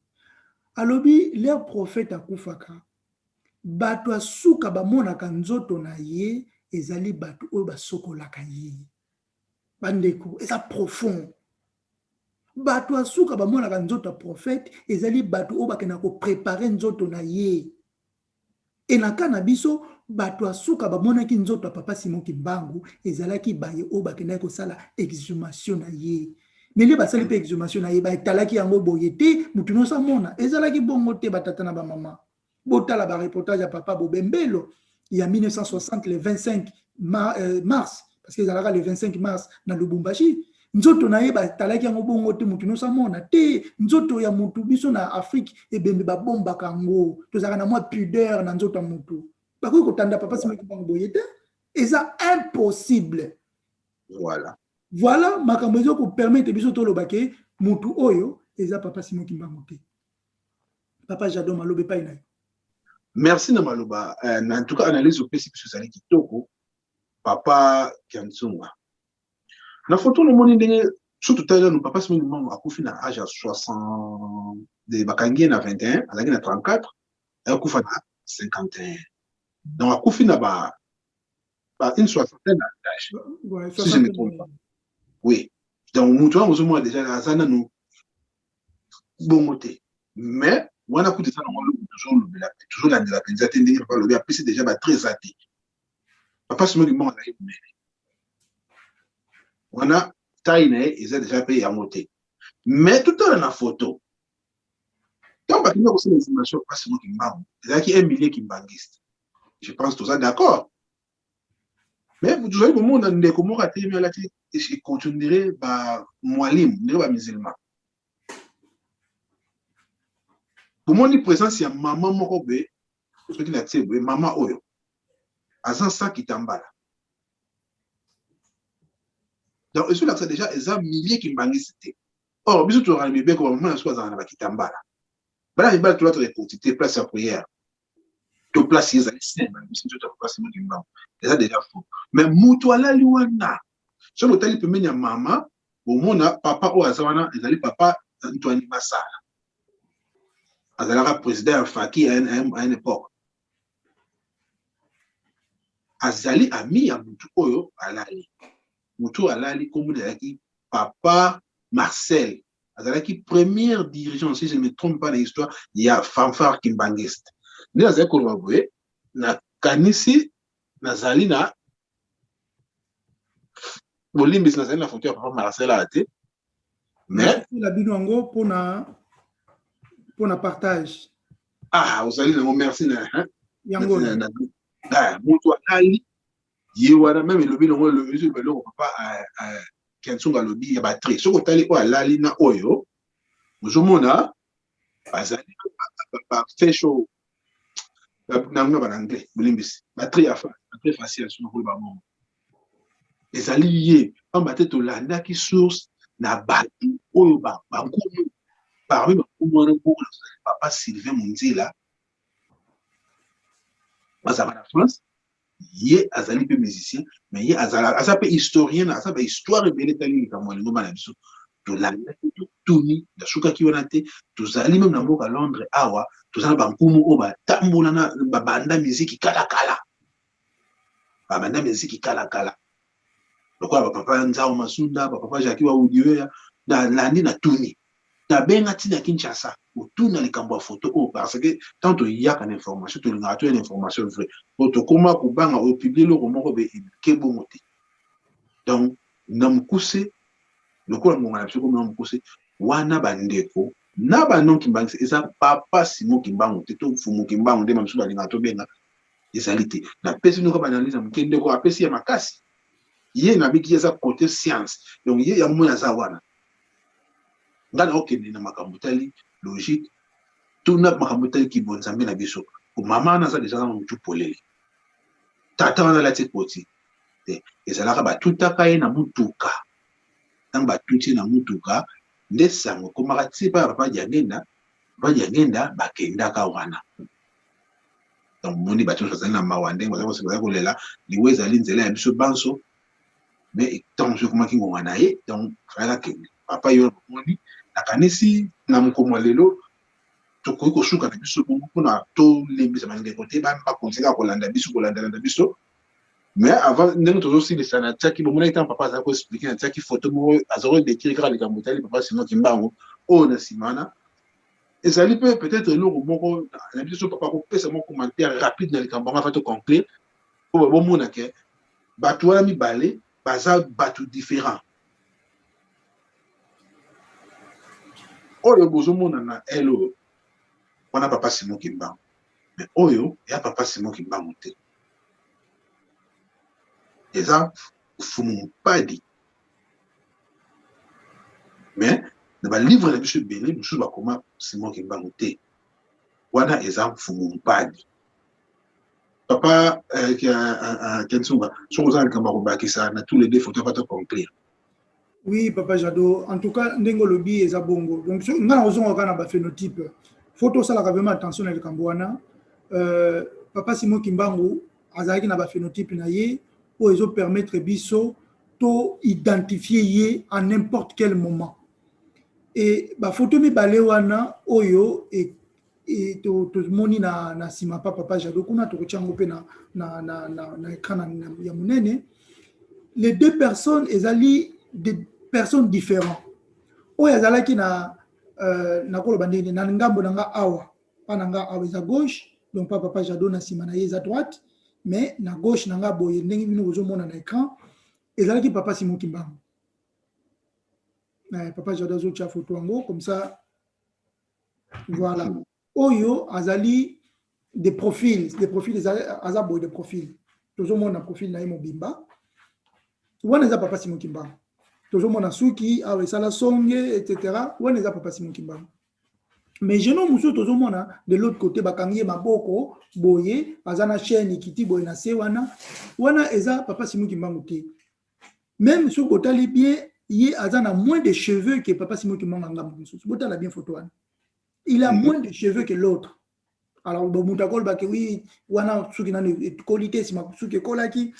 alobi le prophète akufaka bato asuka bamonaka nzoto na ye ezali bato oyo basokolaka ye bandeko eza profond. Bato asuka bamonaka nzoto prophète ezali bato oyo bakena ko préparer nzoto na ye. Et na kana biso bato asuka bamonaki nzoto papa Simon Kimbangu ezalaki baye oyo bakena ko sala exhumation na ye. Mais le basali pe exhumation na ye ba etalaki yango boyete mutu no sa mona ezalaki bongo te batata na ba mama. Botala ba reportage ya papa Bobembelo il y a 1960 le 25 mars parce que ezalaka le 25 mars na Lubumbashi. Nzoto na ye ba talaki yango bongo te mutu no sa mona te nzoto ya mutu biso na Afrique ebembe ba bomba kango tozaka na mwa pudeur na nzoto mutu bakoki kotanda papa Simon Kimbangu boyete eza impossible. Voilà makambo ezo ko permettre biso to lobake mutu oyo eza papa Simon Kimbangu te. Papa Jado malobe pa ina. Merci na maloba en tout cas analyse au PC biso sali kitoko papa Kianzunga. La photo le monde ndenge surtout taille nous papa Simon Kimbangu akufi na âge à 60 de bakangi na 21 alaki na 34 akufa na 51 donc akufi na ba une soixantaine d'âge si je me trompe pas. Oui donc mutu wangu moi déjà azana nous bongoté mais wana kuti ça toujours la penza ndenge papa lobi apesi déjà ba très athée papa Simon Kimbangu alaki kumene wana taille ils ont déjà payé à monter mais tout à la photo tant que nous avons les informations pas Simon Kimbangu il y a qui 1 millier Kimbangiste je pense tout ça d'accord mais vous savez comment on a des comment raté mais là et continuerait ba mualim ne ba musulman pour moi ni présence ya maman moko be ce qui la tebe maman oyo azan ça qui tambala. Donc, il y a déjà des milliers qui m'ont dit. Or, bien sûr, tu auras bien comme maman soit dans la kitambala. Voilà, il va tout l'autre quantité place à prière. Tu places les anciens, même si tu te places les gens. C'est déjà faux. Mais mutuala liwana. Je me tell peut mener maman, au monde papa ou azawana, ils allaient papa Antoine Massala. Azala président Faki à une époque. Azali ami à mutu oyo alali. Mutu alali comme dit papa Marcel azalaki première dirigeant si je ne me trompe pas dans l'histoire il y a Fanfare Kimbangiste ni azali ko loboye na kanisi nazali na bolimbi nazali na photo ya papa Marcel ate Mais la binouango pour na partage. Ah, vous allez nous merci na. Yango. Ah, mutu ali. Yewana même le binouango le vieux belo papa Kensunga lobi ya batterie. Soko tali ko alali na oyo. Muzomona bazali ba fait show. Na ngaba na anglais, bulimbisi. Batterie facile sur le bamo. Ezali ye, on battait to landa ki source na batu oyo ba nkumu parmi ba nkumu papa Sylvain Munzila bazaba na France ye azali pe musicien mais ye azala pe historien azaba histoire ebele tali ka mwana ngoma na biso to landa to tuni da suka ki wana te tozali même na mboka Londres awa tozala ba nkumu oyo batambola na babanda musique kala Lokwa papa Nzao Masunda, papa Jackie wa Udiweya, na landi na tuni. Na benga tina Kinshasa, utuna likambo photo o parce que tant to yaka na information to linga to information vraie. To koma ko banga o publier lo moko be kebo moti. Donc namukuse lokwa ngonga na biso ko namukuse wana bandeko na banon kimbangi eza papa Simon Kimbangu te to fumu Kimbangu de mamsuba linga to benga esalite. Na pesi no ko banaliza mukende ko apesi ya makasi. Yé na biki yeza côté science donc yé ya mona za wana ngana okende na makambutali logique tout na makambutali ki bonzambe na biso ko mama na za déjà na mutu poleli tata wana la tikoti ezalaka batutaka ye na mutuka ntango batuti na mutuka nde sango komaka ti pa papa diagenda bakendaka wana donc moni bato bazali na mawa ndenge bazali kolela liwe ezali nzela ya biso banso mais tant je comment qui ngoma naye donc fala ke papa yo moni nakanisi na mkomo lelo to ko shuka na biso bongo kuna to lembisa mangé côté ba konzeka kolanda biso mais avant ndenge to aussi les sana taki bo mona papa za ko expliquer na taki photo mo azoro décrire kala likambotali papa Simon Kimbangu o na simana et ça lui peut-être le moko na biso papa ko pesa mon commentaire rapide na likambanga fa to conclure ko bo mona ke batu wana mibale baza batu différent oyo bozomona na elo wana papa Simon Kimbangu mais oyo ya papa Simon Kimbangu te eza fumu mpadi mais na ba livre na biso ebele mosusu bakoma Simon Kimbangu te wana eza fumu mpadi papa Kensunga soko za likambo kobakisa na tous les deux photos pas conclure. Oui papa Jado en tout cas ndenge lobi eza bongo donc ngana ozonga kana ba phénotype photo sala ka vraiment attention na likambo wana papa Simon Kimbangu azalaki na ba phénotype na ye o ezo permettre biso to identifier ye à n'importe quel moment et ba photo mi balé wana oyo et to moni na sima papa Jado kuna to kochango pe na écran ya munene les deux personnes ezali des personnes différentes oyo azalaki na koloba ndenge na ngambo na nga awa pa na nga awa eza gauche donc papa Jado na sima na ye eza droite mais na gauche na nga boye ndenge bino bozomona na écran ezalaki papa Simon Kimbangu papa Jado azotia photo yango comme ça voilà oyo azali des profils azabo des profils tozomona profil na ye mobimba wana eza papa Simon Kimbangu tozomona suki awa esala songe etc wana eza papa Simon Kimbangu mais je non muso tozomona de l'autre côté bakangi maboko boye azana chaîne kiti boye na se wana eza papa Simon Kimbangu te même sur kotali bien ye azana moins de cheveux que papa Simon Kimbangu ngambo muso botala bien photo wana il a moins de cheveux que l'autre. Alors, Mutakol Bake, oui, wana suki nani qualité, si ma suki kolaki,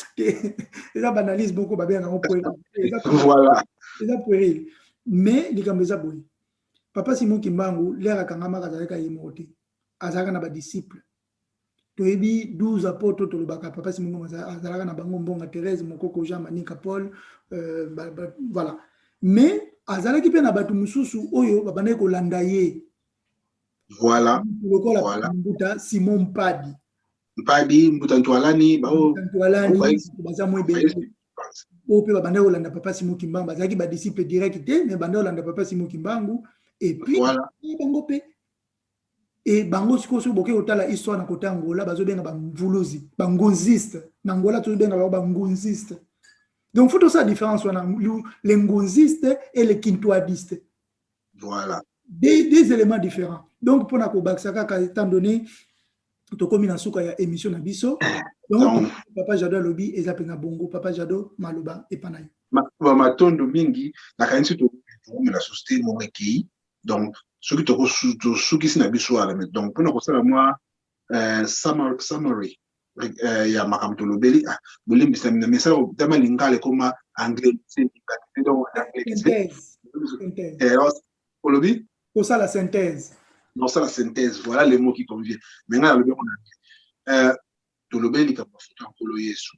ça banalise beaucoup, babé, voilà. C'est puéril. Mais, les gambes, boy. Papa Simon Kimbangu, l'air à Kangama, Kazaleka Yemote, Azaka na ba disciple. Toebi 12 apôtres, to le baka, papa Simon Azaka na bango mbonga, Thérèse, Mokoko, Jean, Manika, Paul, voilà. Mais, Azalaki pe na batu mususu, oyo, babane ko landaye. Voilà. Voilà. Simon Mpadi, Mbuta Ntwalani, baza moins belle. au pe banda olanda papa Simon Kimbangu bazaki ba disciple direct te mais banda olanda papa Simon Kimbangu et puis voilà bango pe et bango sikoso boke otala histoire na kota Angola bazo benga ba mvuluzi ba ngonziste na Angola to benga ba ngonziste donc faut ça différence wana les ngonzistes et les kintoadistes voilà des éléments différents donc pour na ko baksaka étant donné to komi na suka ya émission na biso donc papa Jado lobi eza pena bongo papa Jado maloba epanayo ba matondo mingi na kanisi to la société mo ekei donc soki to suki sina biso ala donc pour na ko sala moi summary ya makambo to lobeli bolimbi sa na message tama lingale koma anglais c'est donc olobi pour ça la synthèse. Non, ça la synthèse, voilà les mots qui conviennent. Maintenant, le on a tout le bel comme photo en colo Yesu.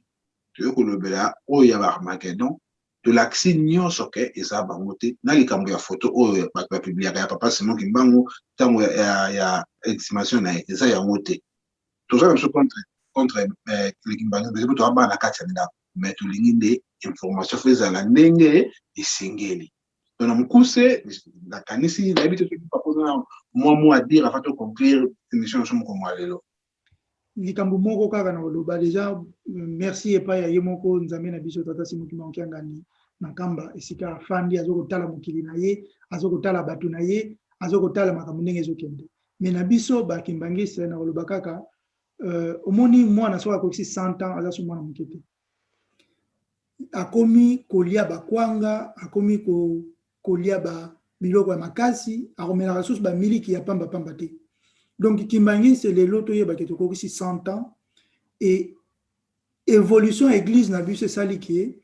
Tu veux que le bel oh ya Armageddon, de l'accès nyon soke et ça bangote. Na li kambo ya photo oh ba publier ya papa Simon Kimbangu tango ya estimation na ça ya moté. Tout ça même contre les Kimbangu, mais to aba na kati ya mais to linginde information faisant la ndenge isingeli. Donc mukuse la kanisi d'habitude pas poser moi à dire avant de conclure l'émission sur comme lelo likambo moko kaka na loba déjà merci et pas ya yemoko nzambe na biso tata Simon Kimbangu ngani na kamba esika afandi azokotala mokili na ye azokotala bato na ye azokotala makambo ndenge ezokende mais na biso ba kimbangisi na loba kaka omoni mwana soka koksi 100 ans aza so mwana mokete akomi kolia bakwanga akomi kolia ba biloko ya makasi akomela ressources ba miliki ya pamba pamba te donc Kimbangu c'est les loto yeba ke toko 100 ans et évolution église na biso sali ki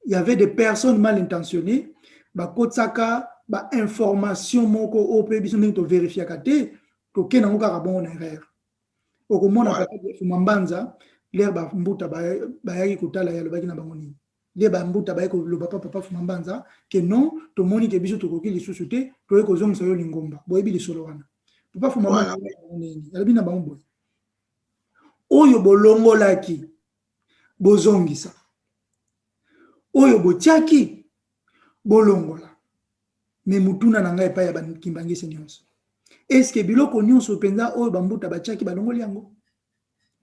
il y avait des personnes mal intentionnées ba kotsaka ba information moko ope biso ndenge to vérifier kate to kena ngoka bon erreur okomona papa Fumambanza l'air ba mbuta ba yaki kotala ya lobaki na bangoni les bambuta ba ko le papa Fumambanza que non to moni ke biso to koki lisusu te to ko zonga yo lingomba boyebi lisolo wana papa Fumambanza nini alabi na bambo oyo bolongolaki bozongisa oyo botiaki bolongola me mutuna na ngai pa ya Kimbangisi nyonso est-ce que biloko nyonso penza oyo bambuta batiaki balongoli yango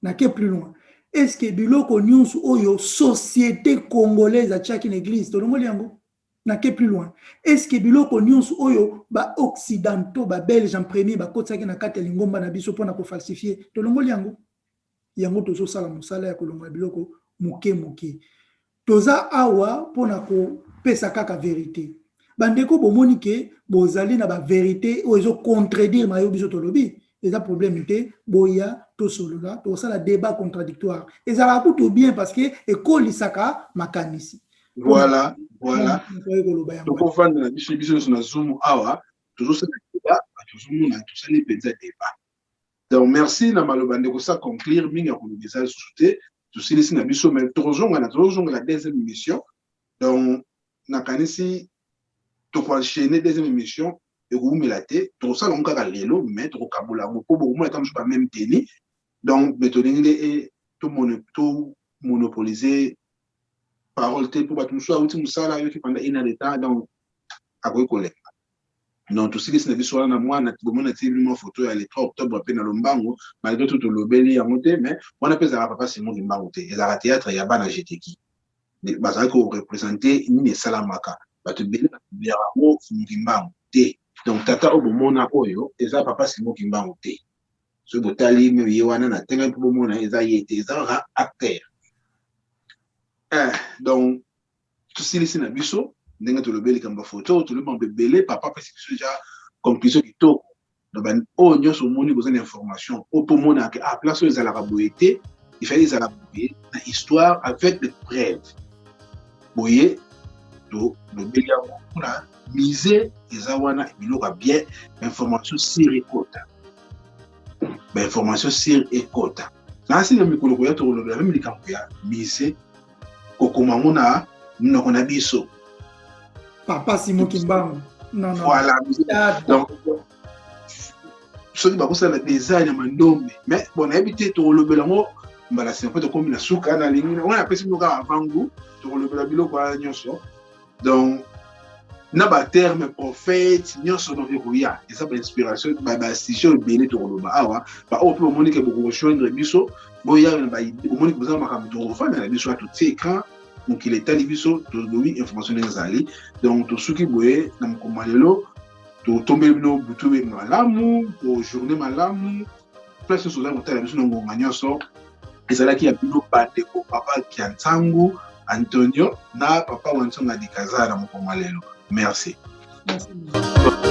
na ke plus loin est-ce que biloko nyonso oyo société congolaise atiaki l'église tolongoli yango na ke plus loin est-ce que biloko nyonso oyo ba occidentaux ba belge en premier ba kotsaki na kati lingomba na biso pona ko falsifier tolongoli yango tozo sala musala ya kolongola biloko muke toza awa pona ko pesa kaka vérité bandeko bomoni ke bozali na ba vérité oyo contredire mayo biso tolobi eza problème te boya to solola to sala débat contradictoire ezala kutu bien parce que ekolisaka makanisi voilà donc on na biso na zoom awa toujours ça débat toujours na tout ça les petits débat donc merci na maloba ndeko ça conclure mingi ya kolobisa société tout ça ici na biso mais toujours la deuxième émission donc na kanisi to ko enchaîner deuxième émission et vous me laté tout ça on ka lelo mais to kabula mo po mo etam pas même teni donc méthoding et tout monopoliser parole te pour battre soit outil musala yo qui pendant une heure de temps donc à quoi coller non tout ce qui se ne soit na moi na bomona tiblement photo ya le 3 octobre pe na lombango malgré tout le beli ya monté mais on appelle ça papa Simon Kimbangu te et la théâtre ya bana GTK bazali ko représenter ni salamaka batu beli ya mo Kimbangu te donc tata obomona oyo eza papa Simon Kimbangu te ce botali me yewana na tenga po bomona eza yete eza acteur donc tout ce qui na biso ndenge to lobeli kamba photo to le bambelé papa parce que déjà conclusion kitoko donc ben o nyoso moni besoin d'information o po mona que à place les ala boyete il fallait les ala boyete na histoire avec des preuves boye to lobeli ya kuna miser ezawana biloko bien information sur ekota ben information sur ekota na si mikolo ko ya to lobela même likambo ya miser kokomango na mnoko na biso papa Simon Kimbangu non voilà donc ce qui va concerne des années mandombe mais bon habité to lobelango mbala c'est peut comme na suka na lingi on a pesi mo ka avangu to le biloko kwa nyonso donc na ba terme prophète nyonso no vikuya et ça ba inspiration ba station belé to lo ba awa ba o peut monique beaucoup joindre biso boya ba monique besoin makambo to fa na biso tout écran donc il est ali biso to oui information ezali donc to suki boye na mkomalelo to tomber no butu malamu to journée malamu place sur la montagne biso ngo nganyonso ezalaki ya bino bandeko papa Kiantangu Antonio na papa Wansonga Dikaza na mkomalelo merci. Merci.